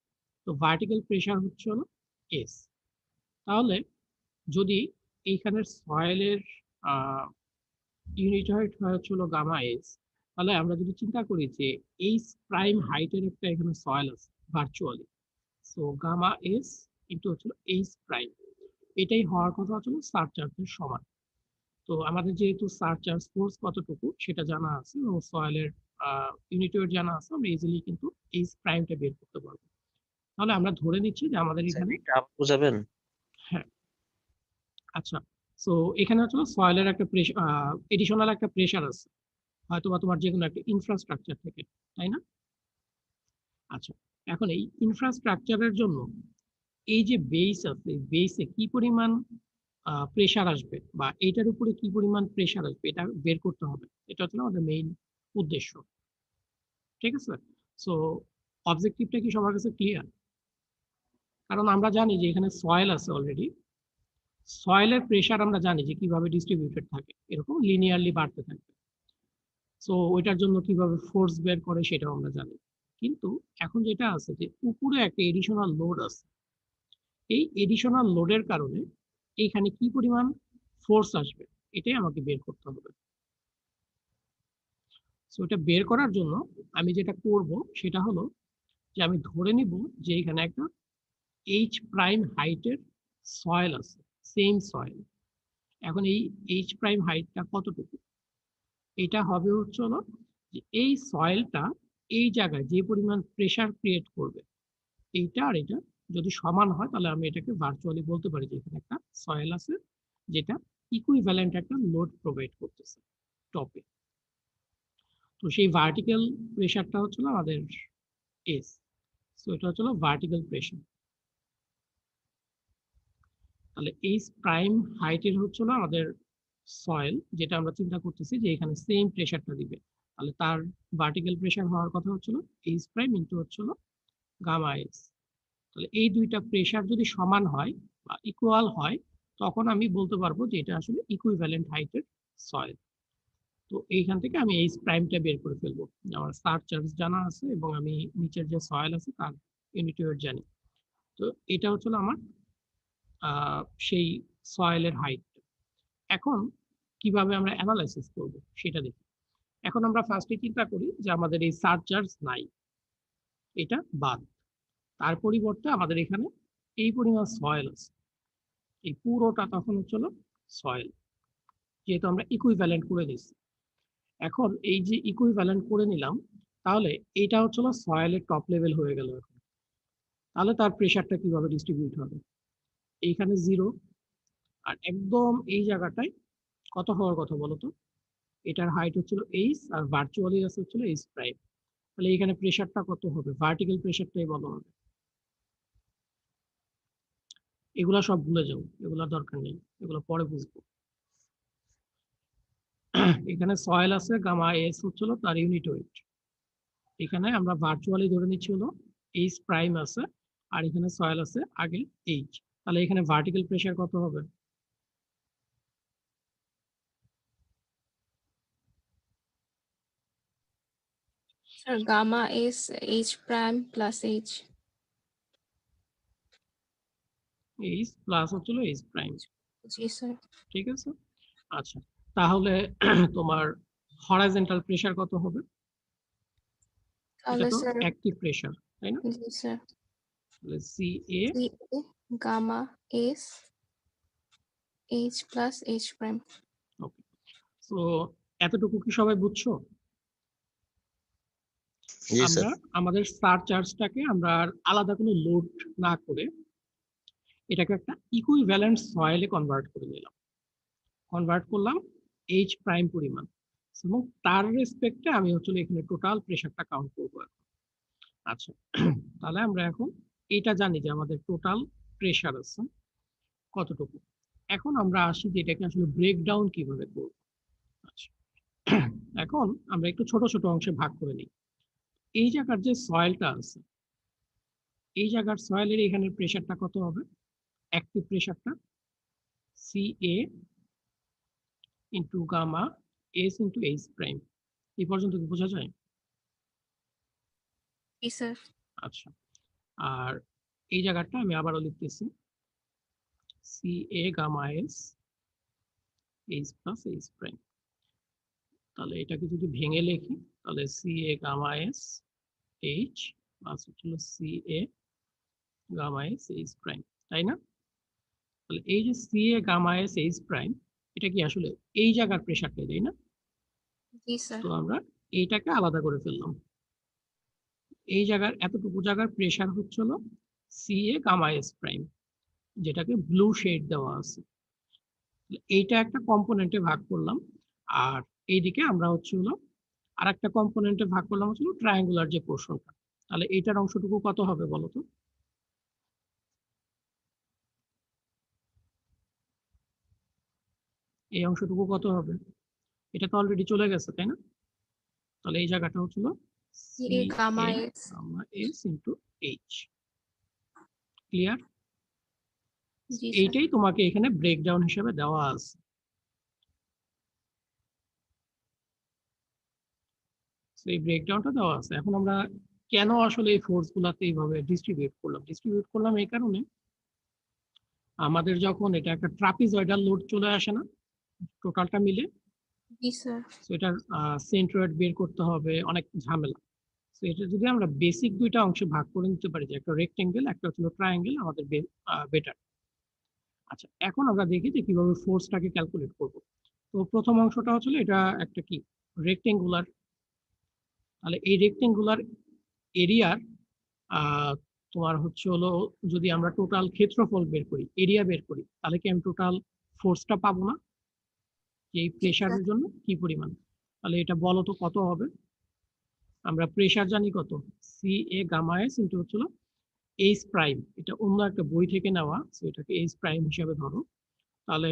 তো ভার্টিক্যাল প্রেশার হচ্ছে হলো এস। তাহলে যদি এইখানের সয়েলের ইউনিট হাইট হচ্ছে হলো গামা এস, তাহলে আমরা যদি চিন্তা করি যে এইচ প্রাইম হাইটের একটা এখানে সয়েল আছে virtually, so gamma S into হচ্ছিল এইচ প্রাইম, এটাই হওয়ার কথা হচ্ছিল সারচার্জের সমান। তো আমাদের যেহেতু সারচার্জ ফোর্স কতটুকু সেটা জানা আছে এবং সয়েলের ইউনিট ওয়েট জানা আছে, আমরা ইজিলি কিন্তু এইচ প্রাইমটা বের করতে পারবো। তাহলে আমরা ধরে নিচ্ছি যে আমাদের স্যার এখানে, এটা আবার বুঝাবেন? হ্যাঁ আচ্ছা, সো এখানে হচ্ছে সয়েলের একটা প্রেশার, এডিশনাল একটা প্রেশার আছে হয়তো বা তোমার যে কোনো একটা ইনফ্রাস্ট্রাকচার থেকে, তাই না? আচ্ছা, এখন এই ইনফ্রাস্ট্রাকচারের জন্য এই যে বেস আছে, বেসে কি পরিমাণ প্রেশার আসবে বা এটার উপরে কি পরিমাণ প্রেশার আসবে এটা বের করতে হবে। এটা হচ্ছে আমাদের মেইন উদ্দেশ্য, ঠিক আছে? সো অবজেক্টিভটা কি সবার কাছে ক্লিয়ার? কারণ আমরা জানি যে এখানে সয়েল আছে অলরেডি, সয়েলের প্রেশার আমরা জানি যে কিভাবে ডিস্ট্রিবিউটেড থাকে, এরকম লিনিয়ারলি বাড়তে থাকবে। সো ওইটার জন্য কিভাবে ফোর্স বের করে সেটাও আমরা জানি। কিন্তু এখন যেটা আছে যে উপরে একটা এডিশনাল লোড আছে, এই এডিশনাল লোডের কারণে এইখানে কি পরিমাণ ফোর্স আসবে এটাই আমাকে বের করতে হবে। সো এটা বের করার জন্য আমি যেটা করব সেটা হলো যে আমি ধরে নিব যে এখানে একটা এইচ প্রাইম হাইটের সয়েল আছে, সেম সয়েল। এখন এই এইচ প্রাইম হাইটটা কতটুকু, এটা হবে হচ্ছে হলো যে এই সয়েলটা এই জায়গায় যে পরিমাণ প্রেসার ক্রিয়েট করবে এইটা আর এটা যদি সমান হয় তাহলে আমি এটাকে ভার্চুয়ালি বলতে পারি যে এখানে একটা সয়েল আছে যেটা ইকুইভ্যালেন্ট একটা লোড প্রোভাইড করতেছে টপে। তো সেই ভার্টিক্যাল প্রেসারটা হচ্ছিল আমাদের এস। সো এটা হচ্ছিল ভার্টিক্যাল প্রেসার। তাহলে এইচ প্রাইম হাইটের হচ্ছিল আমাদের সয়েল, যেটা আমরা চিন্তা করতেছি যে এখানে সেম প্রেসারটা দিবে, তাহলে তার ভার্টিক্যাল প্রেসার হওয়ার কথা হচ্ছিল এইচ প্রাইম ইন্টু হচ্ছিল গামা এস। তাহলে এই দুইটা প্রেসার যদি সমান হয় বা ইকুয়াল হয় তখন আমি বলতে পারবো যে এটা আসলে ইকুইভ্যালেন্ট হাইটের সয়েল। তো এইখান থেকে আমি এইচ প্রাইমটা বের করে ফেলবো, আমার সার চার্জ জানা আছে এবং আমি নিচের যে সয়েল আছে তার ইউনিট ওয়েট জানি। তো এটা হচ্ছিল আমার সেই সয়েলের হাইট। এখন কিভাবে আমরা অ্যানালাইসিস করব সেটা দেখি। এখন আমরা ফার্স্টে চিন্তা করি যে আমাদের এই সার চার্জ নাই, এটা বাদ, তার পরিবর্তে আমাদের এখানে এই পরিমাণ সয়েল আছে, এই পুরোটা তখন হচ্ছিল সয়েল, যেহেতু আমরা ইকুইভ্যালেন্ট করে দিচ্ছি। এখন এই যে ইকুইভ্যালেন্ট করে নিলাম, তাহলে এইটা হচ্ছিল সয়েলের টপ লেভেল হয়ে গেল। এখন তাহলে তার প্রেশারটা কিভাবে ডিস্ট্রিবিউট হবে, এইখানে 0 আর একদম এই জায়গাটায় কত হওয়ার কথা বলতো, এটার হাইট হচ্ছিল এইচ আর ভার্চুয়ালি আছে হচ্ছিল এইচ প্রাইম। তাহলে এখানে প্রেশারটা কত হবে, ভার্টিক্যাল প্রেশারটাই বলা হবে। এগুলা সব ভুলে যাও, এগুলা দরকার নেই, এগুলো পরে বুঝবো। এখানে সয়েল আছে গামা এস হচ্ছিল তার ইউনিট ওয়েট, এখানে আমরা ভার্চুয়ালি ধরে নিচ্ছি হলো এইচ প্রাইম আছে আর এখানে সয়েল আছে আগে এইচ, তাহলে এখানে ভার্টিক্যাল প্রেশার কত হবে, sir gamma S H prime plus H. H plus হচ্ছিল এইচ প্রাইম, জি স্যার। ঠিক আছে? আচ্ছা, তাহলে তোমার হরাইজন্টাল প্রেশার কত হবে, এটা তাহলে তো স্যার, অ্যাক্টিভ প্রেশার তাই না? জি স্যার, তাহলে C A, C A gamma S H plus H prime. Okay. তো এতটুকু কি সবাই বুঝছো? জি আমরা স্যার। আমাদের সার চার্জটাকে আমরা আর আলাদা কোনো লোড না করে এটাকে একটা ইকুইভ্যালেন্ট সয়েলে কনভার্ট করে নিলাম, কনভার্ট করলাম এইচ প্রাইম পরিমাণ এবং তার রেসপেক্টে আমি হচ্ছে এখানে টোটাল প্রেশারটা কাউন্ট করবো এখন। আচ্ছা, তাহলে আমরা এখন এটা জানি যে আমাদের টোটাল প্রেশার আছে কতটুকু। এখন আমরা আসি যে এটাকে আসলে ব্রেকডাউন কিভাবে করব। আচ্ছা, এখন আমরা একটু ছোট ছোট অংশে ভাগ করে নিই। এই জায়গার যে সয়েলটা আছে, এই জায়গার সয়েলের এখানে প্রেশারটা কত হবে, অ্যাক্টিভ প্রেশারটা CA into gamma S into H prime. এই পর্যন্ত কি বোঝা যায়? জি স্যার। আচ্ছা, আর এই জায়গাটা আমি আবারও লিখতেছি CA gamma S H plus H prime. তাহলে এটাকে যদি ভেঙে লিখি তাহলে CA gamma S H plus হচ্ছিল CA gamma S H prime, তাই না? তাহলে এই যে CA gamma S H prime, এটা কি আসলে এই জায়গার প্রেশারটাই, তাই না? জি স্যার। তো আমরা এইটাকে আলাদা করে ফেললাম। এই জায়গার এতটুকু জায়গার প্রেশার হচ্ছে হলো CA গামা এস প্রাইম, যেটাকে ব্লু শেড দেওয়া আছে। এইটা একটা কম্পোনেন্টে ভাগ করলাম, আর এইদিকে আমরা হচ্ছে হলো আর একটা কম্পোনেন্টে ভাগ করলাম হচ্ছে ট্রায়াঙ্গুলার যে পোর্শনটা। তাহলে এইটার অংশটুকু কত হবে বলো তো? এই অংশটুকু কত হবে? এটা তো অলরেডি চলে গেছে, তাই না? তাহলে এই জায়গাটা হচ্ছিল CA gamma S. Gamma S into H. Clear? জি স্যার। এইটাই তোমাকে এখানে ব্রেকডাউন হিসেবে দেওয়া আছে। এই ব্রেকডাউনটা দেওয়া আছে। এখন আমরা কেন আসলে এই ফোর্স গুলাতে এইভাবে ডিস্ট্রিবিউট করলাম এই কারণে, আমাদের যখন এটা একটা ট্রাপিজয়েডাল লোড চলে আসে না টোটালটা মিলে, জি স্যার। তো এটার সেন্ট্রয়েড বের করতে হবে, অনেক ঝামেলা। তো এটা যদি আমরা বেসিক দুইটা অংশে ভাগ করে নিতে পারি, যে একটা রেক্টেঙ্গেল একটা হচ্ছে ট্রায়াঙ্গেল, আমাদের বেটার। আচ্ছা, এখন আমরা দেখি যে কিভাবে ফোর্সটাকে ক্যালকুলেট করব। তো প্রথম অংশটা হচ্ছে এটা একটা কি রেক্টেঙ্গুলার। তাহলে এই রেক্টেঙ্গুলার এরিয়ার তোমার হচ্ছে হলো, যদি আমরা টোটাল ক্ষেত্রফল বের করি, এরিয়া বের করি, তাহলে কি আমি টোটাল ফোর্সটা পাবো না? এই প্রেশারের জন্য কি পরিমাণ? তাহলে এটা বলো তো কত হবে? আমরা প্রেশার জানি কত, CA গামা এস ইন্টু হচ্ছিল এইচ প্রাইম। এটা অন্য একটা বই থেকে নেওয়া, তো এটাকে এইচ প্রাইম হিসাবে ধরো। তাহলে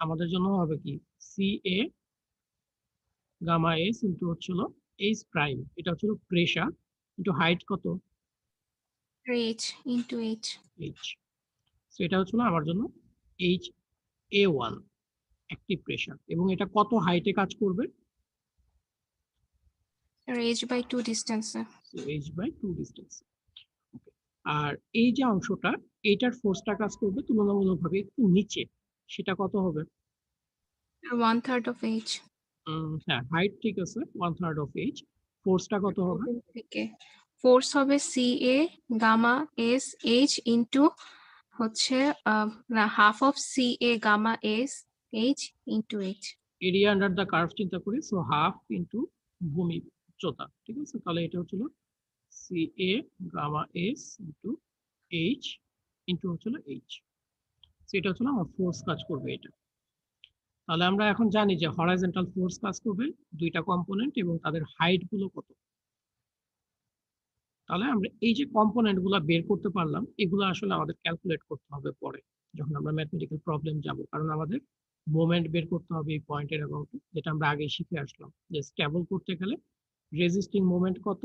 আমাদের জন্য হবে কি CA গামা এস ইন্টু হচ্ছিল এইচ প্রাইম, এটা হচ্ছিল প্রেশার ইন্টু হাইট কত, এইচ ইন্টু এইচ। এইচ। তো এটা হচ্ছিল আমার জন্য HA1 অ্যাক্টিভ প্রেশার, এবং এটা কত হাইটে কাজ করবে? H/2 ডিস্টেন্সে। H/2 distance. আর এই যে অংশটা, এইটার ফোর্সটা কাজ করবে তুলনামূলকভাবে একটু নিচে, সেটা কত হবে? 1/3 অফ এইচ। হ্যাঁ, হাইট ঠিক আছে, 1/3 অফ এইচ। ফোর্সটা কত হবে? থেকে ফোর্স হবে CA gamma S H into হচ্ছে না, half of CA gamma S H into H. Area under the curve চিন্তা করি, সো হাফ ইন্টু ভূমি উচ্চতা, ঠিক আছে? তাহলে এটা হচ্ছিল CA gamma S into H into হচ্ছিল এইচ। সেটা হচ্ছিল আমার ফোর্স কাজ করবে এটা। তাহলে আমরা এখন জানি যে হরাইজন্টাল ফোর্স কাজ করবে দুইটা কম্পোনেন্ট এবং তাদের হাইট গুলো কত। তাহলে আমরা এই যে কম্পোনেন্ট গুলো বের করতে পারলাম, এগুলো আসলে আমাদের ক্যালকুলেট করতে হবে পরে যখন আমরা ম্যাথমেটিক্যাল প্রবলেম যাব, কারণ আমাদের মোমেন্ট বের করতে হবে এই পয়েন্টের অ্যাবাউটে, যেটা আমরা আগে শিখে আসলাম যে স্ট্যাবল করতে গেলে রেজিস্টিং মোমেন্ট কত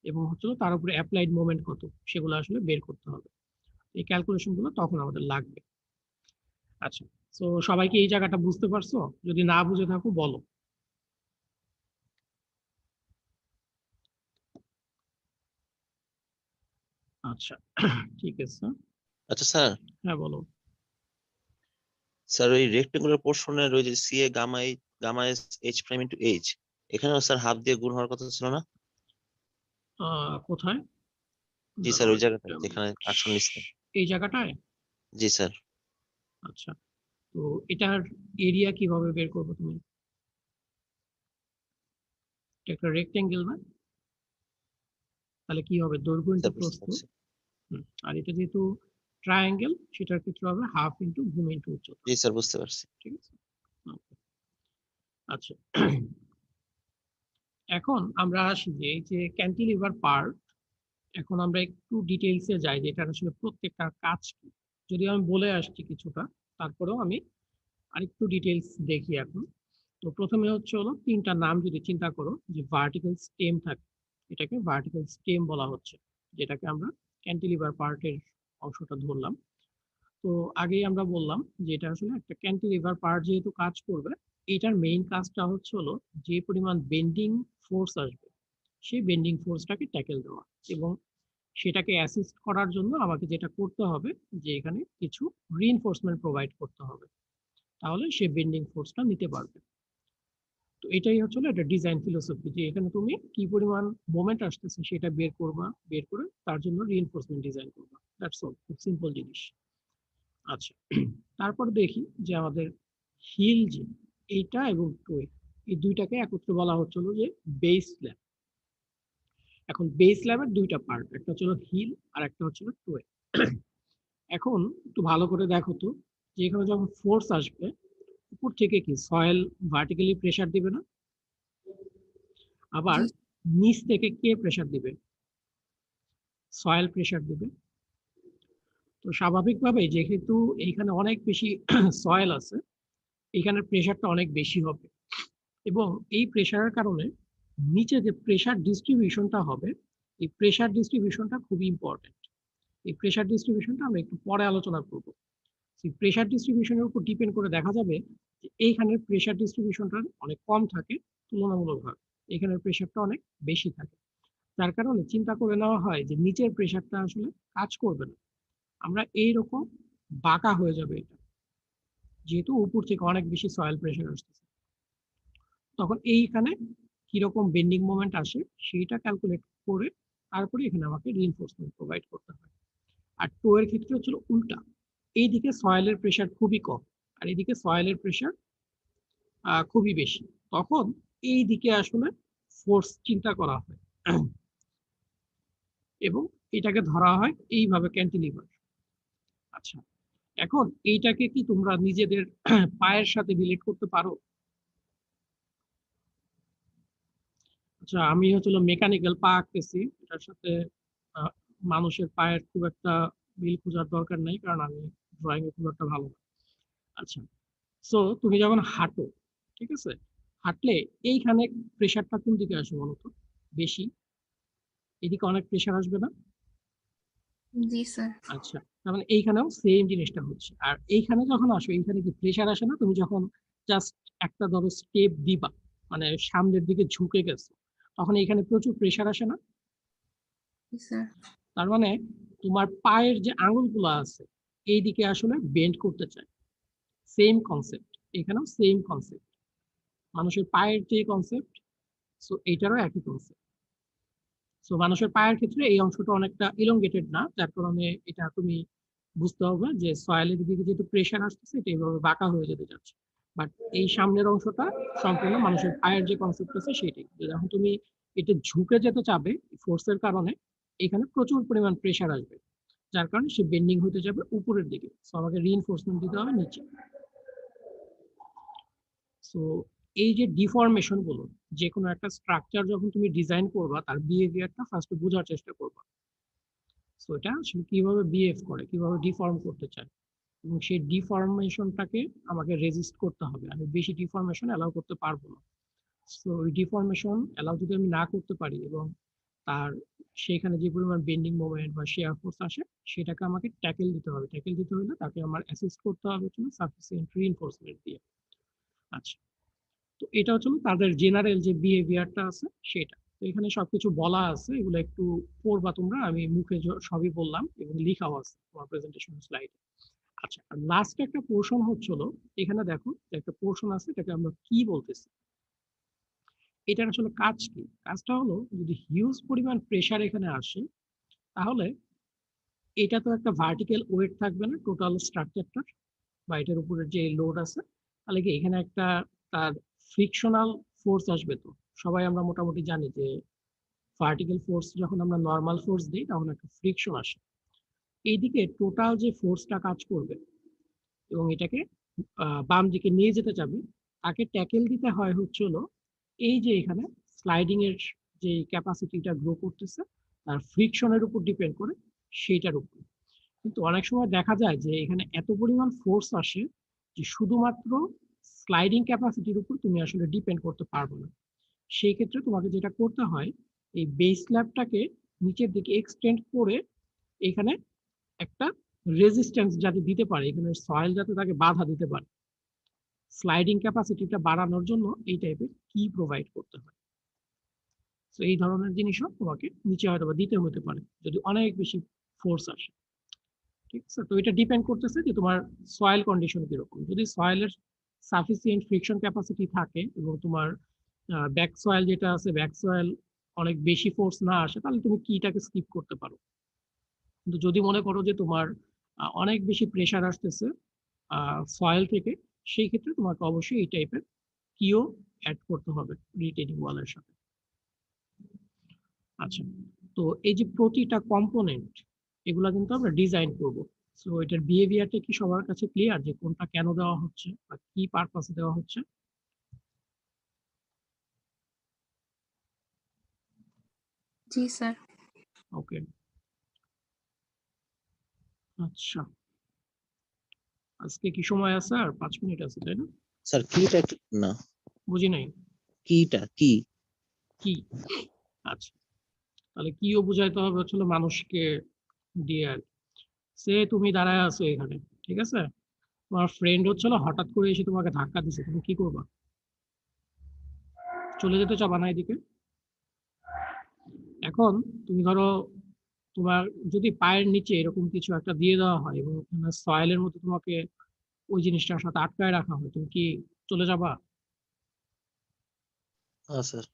এবং হচ্ছে তার উপরে অ্যাপ্লাইড মোমেন্ট কত, সেগুলো আসলে বের করতে হবে। এই ক্যালকুলেশন গুলো তখন আমাদের লাগবে। আচ্ছা, তো সবাইকে এই জায়গাটা বুঝতে পারছো? যদি না বুঝে থাকো বলো। আচ্ছা, ঠিক আছে। আচ্ছা স্যার, হ্যাঁ বলো। স্যার ওই রেক্টেঙ্গুলার পোর্শনের ওই যে CA gamma S H prime into H, এখানেও স্যার হাফ দিয়ে গুণ হওয়ার কথা ছিল না? কোথায়? জি স্যার, ওই জায়গাটায় যেখানে 48। এই জায়গাটায়? জি স্যার। আচ্ছা, তো এটার এরিয়া কিভাবে বের করবে তুমি? এটা একটা রেক্টেঙ্গেল না, তাহলে কি হবে, দৈর্ঘ্য ইন্টু স্যার বুঝতে প্রস্থ। পারছি। আর এটা যেহেতু ট্রায়াঙ্গেল, সেটার ক্ষেত্রে হবে হাফ ইন্টু ভূমি ইন্টু উচ্চতা। জি স্যার বুঝতে পারছি। ঠিক আছে। Okay. আচ্ছা, এখন আমরা আসি যে এই যে ক্যান্টিলিভার পার্ট, এখন আমরা একটু ডিটেইলসে যাই যে এটা আসলে প্রত্যেকটা কাজ কি। যদি আমি বলে আসছি কিছুটা, তারপরেও আমি আরেকটু ডিটেইলস দেখি এখন। তো প্রথমে হচ্ছে হলো তিনটা নাম যদি চিন্তা করো, যে ভার্টিক্যাল স্টেম থাকে, এটাকে ভার্টিক্যাল স্টেম বলা হচ্ছে, যেটাকে আমরা ক্যান্টিলিভার পার্টের অংশটা ধরলাম। তো আগেই আমরা বললাম যে এটা আসলে একটা ক্যান্টিলিভার পার্ট যেহেতু কাজ করবে, এটার মেইন কাজটা হচ্ছে হলো যে পরিমাণ বেন্ডিং ফোর্স আসবে সেই বেন্ডিং ফোর্সটাকে ট্যাকেল দেওয়া, এবং সেটাকে অ্যাসিস্ট করার জন্য আমাকে যেটা করতে হবে যে এখানে কিছু রিইনফোর্সমেন্ট প্রোভাইড করতে হবে, তাহলে সে বেন্ডিং ফোর্সটা নিতে পারবে। তো এটাই হচ্ছে হলো একটা ডিজাইন ফিলোসফি, যে এখানে তুমি কি পরিমাণ মোমেন্ট আসতেছে সেটা বের করবা, বের করে তার জন্য রিইনফোর্সমেন্ট ডিজাইন করবা। দ্যাটস অল, খুব সিম্পল জিনিস। আচ্ছা, তারপর দেখি যে আমাদের হিল যে এইটা এবং টোয়ে, এই দুইটাকে একত্রে বলা হচ্ছিল যে বেস স্ল্যাব। এখন বেস স্ল্যাবের দুইটা পার্ট, একটা হচ্ছিল হিল আর একটা হচ্ছিল টোয়ে। এখন একটু ভালো করে দেখো তো যে এখানে যখন ফোর্স আসবে উপর থেকে কি সয়েল ভার্টিক্যালি প্রেসার দিবে না, আবার জি নিচ থেকে কে প্রেসার দিবে? সয়েল প্রেসার দিবে। তো স্বাভাবিকভাবে যেহেতু এইখানে অনেক বেশি সয়েল আছে, এখানে প্রেসারটা অনেক বেশি হবে, এবং এই প্রেসারের কারণে নিচে যে প্রেসার ডিস্ট্রিবিউশনটা হবে, এই প্রেসার ডিস্ট্রিবিউশনটা খুবই ইম্পর্টেন্ট। এই প্রেসার ডিস্ট্রিবিউশনটা আমরা একটু পরে আলোচনা করব। সেই প্রেসার ডিস্ট্রিবিউশনের উপর ডিপেন্ড করে দেখা যাবে যে এইখানের প্রেসার ডিস্ট্রিবিউশনটা অনেক কম থাকে তুলনামূলকভাবে, এখানের প্রেসারটা অনেক বেশি থাকে, যার কারণে চিন্তা করে নেওয়া হয় যে নিচের প্রেসারটা আসলে কাজ করবে না, আমরা এইরকম বাঁকা হয়ে যাবে এটা, যেহেতু উপর থেকে অনেক বেশি সয়েল প্রেসার আসতেছে। তখন এইখানে কিরকম বেন্ডিং মোমেন্ট আসে সেইটা ক্যালকুলেট করে তারপরে এখানে আমাকে রিইনফোর্সমেন্ট প্রোভাইড করতে হয়। আর টো এর ক্ষেত্রে হচ্ছিল উল্টা, এইদিকে সয়েলের প্রেসার খুবই কম আর এদিকে সয়েলের প্রেসার খুবই বেশি, তখন এই দিকে আসলে ফোর্স চিন্তা করা হয় এবং এটাকে ধরা হয় এইভাবে ক্যান্টিলিভার। আচ্ছা, এখন এইটাকে কি তোমরা নিজেদের পায়ের সাথে রিলেট করতে পারো? আচ্ছা, আমি হচ্ছিল মেকানিক্যাল পা আঁকতেছি, এটার সাথে আহ, মানুষের পায়ের খুব একটা মিল খোঁজার দরকার নেই, কারণ আমি ড্রয়িং এ খুব একটা ভালো না। আচ্ছা, সো তুমি যখন হাঁটো, ঠিক আছে, হাঁটলে এইখানে প্রেসারটা কোন দিকে আসবে বলো তো? বেশি, এদিকে অনেক প্রেসার আসবে না? জি স্যার। আচ্ছা, তার মানে এইখানেও সেম জিনিসটা হচ্ছে। আর এইখানে যখন আসো, এইখানে কি প্রেসার আসে না? তুমি যখন জাস্ট একটা ধরো স্টেপ দিবা, মানে সামনের দিকে ঝুঁকে গেছো, তখন এখানে প্রচুর প্রেসার আসে না? জি স্যার। তার মানে তোমার পায়ের যে আঙুলগুলো আছে এইদিকে আসলে বেন্ড করতে চায়। সেম কনসেপ্ট, এখানেও সেম কনসেপ্ট, মানুষের পায়ের যে কনসেপ্ট, সো এইটারও একই কনসেপ্ট। সো মানুষের পায়ের ক্ষেত্রে এই অংশটা অনেকটা ইলংগেটেড না, যার কারণে এটা তুমি বুঝতে হবে যে সয়েলের দিকে যেহেতু প্রেশার আসতেছে এটা এইভাবে বাঁকা হয়ে যেতে যাচ্ছে। বাট এই সামনের অংশটা সম্পূর্ণ মানুষের পায়ের যে কনসেপ্ট আছে সেটাই, যে যখন তুমি এটা ঝুঁকে যেতে চাবে ফোর্সের কারণে, এখানে প্রচুর পরিমাণ প্রেশার আসবে, যার কারণে সে বেন্ডিং হতে যাবে উপরের দিকে, সো আমাকে রিইনফোর্সমেন্ট দিতে হবে নিচে। সো এই যে ডিফরমেশন গুলো, যে কোনো একটা স্ট্রাকচার যখন তুমি ডিজাইন করবা তার বিহেভিয়ারটা ফার্স্ট বোঝার চেষ্টা করবা। সো এটা আসলে কিভাবে বিহেভ করে, কিভাবে ডিফর্ম করতে চায়, এবং সেই ডিফরমেশনটাকে আমাকে রেজিস্ট করতে হবে, আমি বেশি ডিফরমেশন অ্যালাউ করতে পারবো না। সো ওই ডিফরমেশন অ্যালাউ যদি আমি না করতে পারি এবং তার সেখানে যে পরিমাণ বেন্ডিং মোমেন্ট বা শেয়ার ফোর্স আসে সেটাকে আমাকে ট্যাকেল দিতে হবে, ট্যাকেল দিতে হলে তাকে আমার অ্যাসিস্ট করতে হবে সাফিসিয়েন্ট রিইনফোর্সমেন্ট দিয়ে। আচ্ছা, তো এটা হচ্ছে তাদের জেনারেল যে বিহেভিয়ারটা আছে সেটা। তো এখানে সবকিছু বলা আছে, এগুলো একটু পড়বা তোমরা, আমি মুখে সবই বললাম এবং লিখাও আছে তোমার প্রেজেন্টেশন স্লাইডে। আচ্ছা, আর লাস্ট একটা পোর্শন হচ্ছিল, এখানে দেখো যে একটা পোর্শন আছে, এটাকে আমরা কি বলতেছি, এটার আসলে কাজ কি? কাজটা হলো যদি হিউজ পরিমাণ প্রেসার এখানে আসে, তাহলে এটা তো একটা ভার্টিক্যাল ওয়েট থাকবে না টোটাল স্ট্রাকচারটার, বা এটার উপরে যে লোড আছে, তাহলে কি এখানে একটা তার ফ্রিকশনাল ফোর্স আসবে। তো সবাই আমরা মোটামুটি জানি যে ভার্টিক্যাল ফোর্স যখন আমরা নর্মাল ফোর্স দিই তখন একটা ফ্রিকশন আসে, এইদিকে টোটাল যে ফোর্সটা কাজ করবে এবং এটাকে বাম দিকে নিয়ে যেতে যাবে, তাকে ট্যাকেল দিতে হয় হচ্ছে হলো এই যে এখানে স্লাইডিং এর যে ক্যাপাসিটিটা গ্রো করতেছে তার ফ্রিকশনের উপর ডিপেন্ড করে সেইটার উপর। কিন্তু অনেক সময় দেখা যায় যে এখানে এত পরিমাণ ফোর্স আসে যে শুধুমাত্র স্লাইডিং ক্যাপাসিটির উপর তুমি আসলে ডিপেন্ড করতে পারবে না। সেই ক্ষেত্রে তোমাকে যেটা করতে হয়, এই বেস স্ল্যাবটাকে নিচের দিকে এক্সটেন্ড করে এখানে একটা রেজিস্ট্যান্স যাতে দিতে পারে, এখানে সয়েল যাতে তাকে বাধা দিতে পারে, স্লাইডিং ক্যাপাসিটিটা বাড়ানোর জন্য এই টাইপের কি প্রোভাইড করতে হয়। তো এই ধরনের জিনিসও তোমাকে নিচে হয়তো বা দিতে হতে পারে যদি অনেক বেশি ফোর্স আসে। ঠিক আছে, তো এটা ডিপেন্ড করতেছে যে তোমার সয়েল কন্ডিশন কিরকম। যদি সয়েলের সাফিসিয়েন্ট ফ্রিকশন ক্যাপাসিটি থাকে এবং তোমার ব্যাক সয়েল যেটা আছে, ব্যাক সয়েল অনেক বেশি ফোর্স না আসে, তাহলে তুমি কিটাকে স্কিপ করতে পারো। কিন্তু যদি মনে করো যে তোমার অনেক বেশি প্রেসার আসতেছে সয়েল থেকে, সেই ক্ষেত্রে তোমাকে অবশ্যই এই টাইপের কিও অ্যাড করতে হবে রিটেনিং ওয়ালের সাথে। আচ্ছা, তো এই যে প্রতিটা কম্পোনেন্ট এগুলা কিন্তু আমরা ডিজাইন করব। সো এটার বিহেভিয়ারটা কি সবার কাছে ক্লিয়ার যে কোনটা কেন দেওয়া হচ্ছে বা কি পারপাসে দেওয়া হচ্ছে? জি স্যার। ওকে, আচ্ছা, আজকে কি সময় আছে? আর 5 মিনিট আছে, তাই না? স্যার কিটা না, বুঝি নাই কিটা কি? কি। আচ্ছা, তাহলে কিও বুঝাইতে হবে হচ্ছিল মানুষকে দিয়ে আর কি। সে তুমি দাঁড়ায় আছো এখানে, ঠিক আছে, তোমার ফ্রেন্ড হচ্ছিল হঠাৎ করে এসে তোমাকে ধাক্কা দিছে, তুমি কি করবা? চলে যেতে চাবা না এদিকে? এখন তুমি ধরো তোমার যদি পায়ের নিচে এরকম কিছু একটা দিয়ে দেওয়া হয় এবং সয়েলের মধ্যে তোমাকে ওই জিনিসটার সাথে আটকায় রাখা হয়, তুমি কি চলে যাবা? হ্যাঁ স্যার।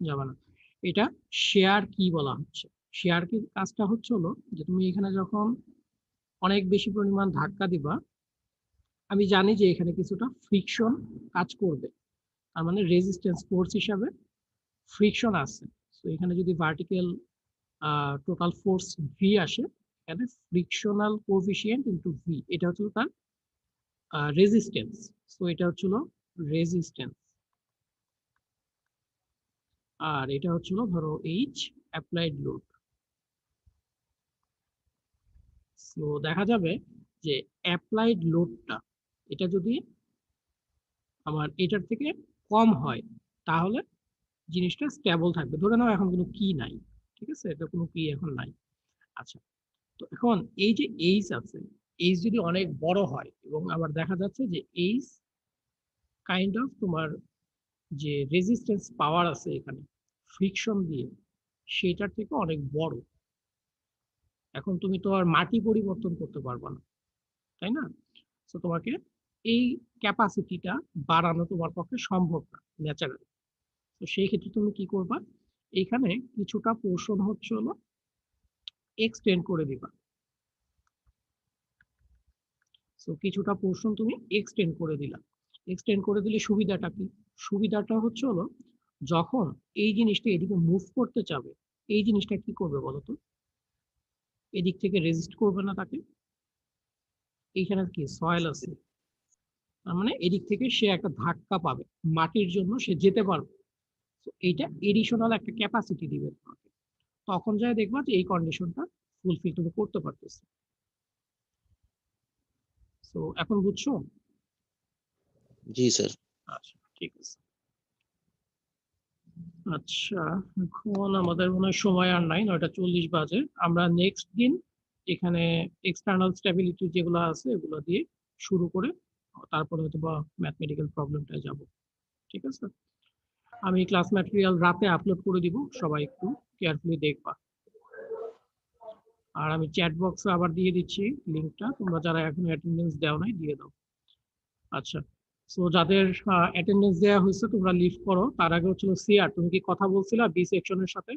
যাবা না। এটা শেয়ার কি বলা হচ্ছে। শেয়ার কি কাজটা হচ্ছে হলো যে তুমি এখানে যখন অনেক বেশি পরিমাণ ধাক্কা দিবা, আমি জানি যে এখানে কিছুটা ফ্রিকশন কাজ করবে, তার মানে রেজিস্ট্যান্স ফোর্স হিসাবে ফ্রিকশন আছে। তো এখানে যদি ভার্টিক্যাল টোটাল ফোর্স ভি আসে, এখানে ফ্রিকশনাল কোএফিসিয়েন্ট ইনটু ভি, এটা হচ্ছে তার রেজিস্ট্যান্স। সো এটা হচ্ছিল রেজিস্ট্যান্স, আর এটা হচ্ছিল ধরো এইচ অ্যাপ্লাইড লোড। সো দেখা যাবে যে অ্যাপ্লাইড লোডটা এটা যদি আমার এটার থেকে কম হয়, তাহলে জিনিসটা স্টেবল থাকবে। ধরে নাও এখন কোনো কি নাই, ঠিক আছে, এটা কোনো কি এখন নাই। আচ্ছা, তো এখন এই যে এইচ আছে, এইচ যদি অনেক বড় হয় এবং আবার দেখা যাচ্ছে যে এইচ কাইন্ড অফ তোমার যে রেজিস্ট্যান্স পাওয়ার আছে এখানে ফ্রিকশন দিয়ে, সেটার থেকে অনেক বড়। এখন তুমি তো আর মাটি পরিবর্তন করতে পারবে না, তাই না? তো তোমাকে এই ক্যাপাসিটিটা বাড়ানো তোমার পক্ষে সম্ভব না ন্যাচারালি। তো সেই ক্ষেত্রে তুমি কি করবা, এখানে কিছুটা পোর্শন হচ্ছে হলো এক্সটেন্ড করে দিবা। তো কিছুটা পোর্শন তুমি এক্সটেন্ড করে দিলা। এক্সটেন্ড করে দিলে সুবিধাটা কি? সুবিধাটা হচ্ছে হলো যখন এই জিনিসটা এদিকে মুভ করতে চাবে, এই জিনিসটা কি করবে বলতো? এদিক থেকে রেজিস্ট করবে না তাকে। এইখানে কি সয়েল আছে, তার মানে এদিক থেকে সে একটা ধাক্কা পাবে, মাটির জন্য সে যেতে পারবে। তো এইটা এডিশনাল একটা ক্যাপাসিটি দিবে তোমাকে। তখন যাই দেখবা যে এই কন্ডিশনটা ফুলফিল তুমি করতে পারতেছো। তো এখন বুঝছো? জি স্যার। আচ্ছা, ঠিক আছে। আচ্ছা, এখন আমাদের মনে হয় সময় আর নাই, 9:40 বাজে। আমরা নেক্সট দিন এখানে এক্সটার্নাল স্টেবিলিটি যেগুলো আছে এগুলো দিয়ে শুরু করে তারপরে হয়তো বা ম্যাথমেটিক্যাল প্রবলেমটায় যাব, ঠিক আছে? আমি ক্লাস ম্যাটেরিয়াল রাতে আপলোড করে দিব, সবাই একটু কেয়ারফুলি দেখবা। আর আমি চ্যাট বক্সে আবার দিয়ে দিচ্ছি লিংকটা, তোমরা যারা এখন অ্যাটেন্ডেন্স দাও নাই দিয়ে দাও। আচ্ছা, সো যাদের অ্যাটেন্ডেন্স দেওয়া হয়েছে তোমরা লিভ করো। তার আগে হচ্ছিল সিআর, তুমি কি কথা বলছিলা বি সেকশনের সাথে?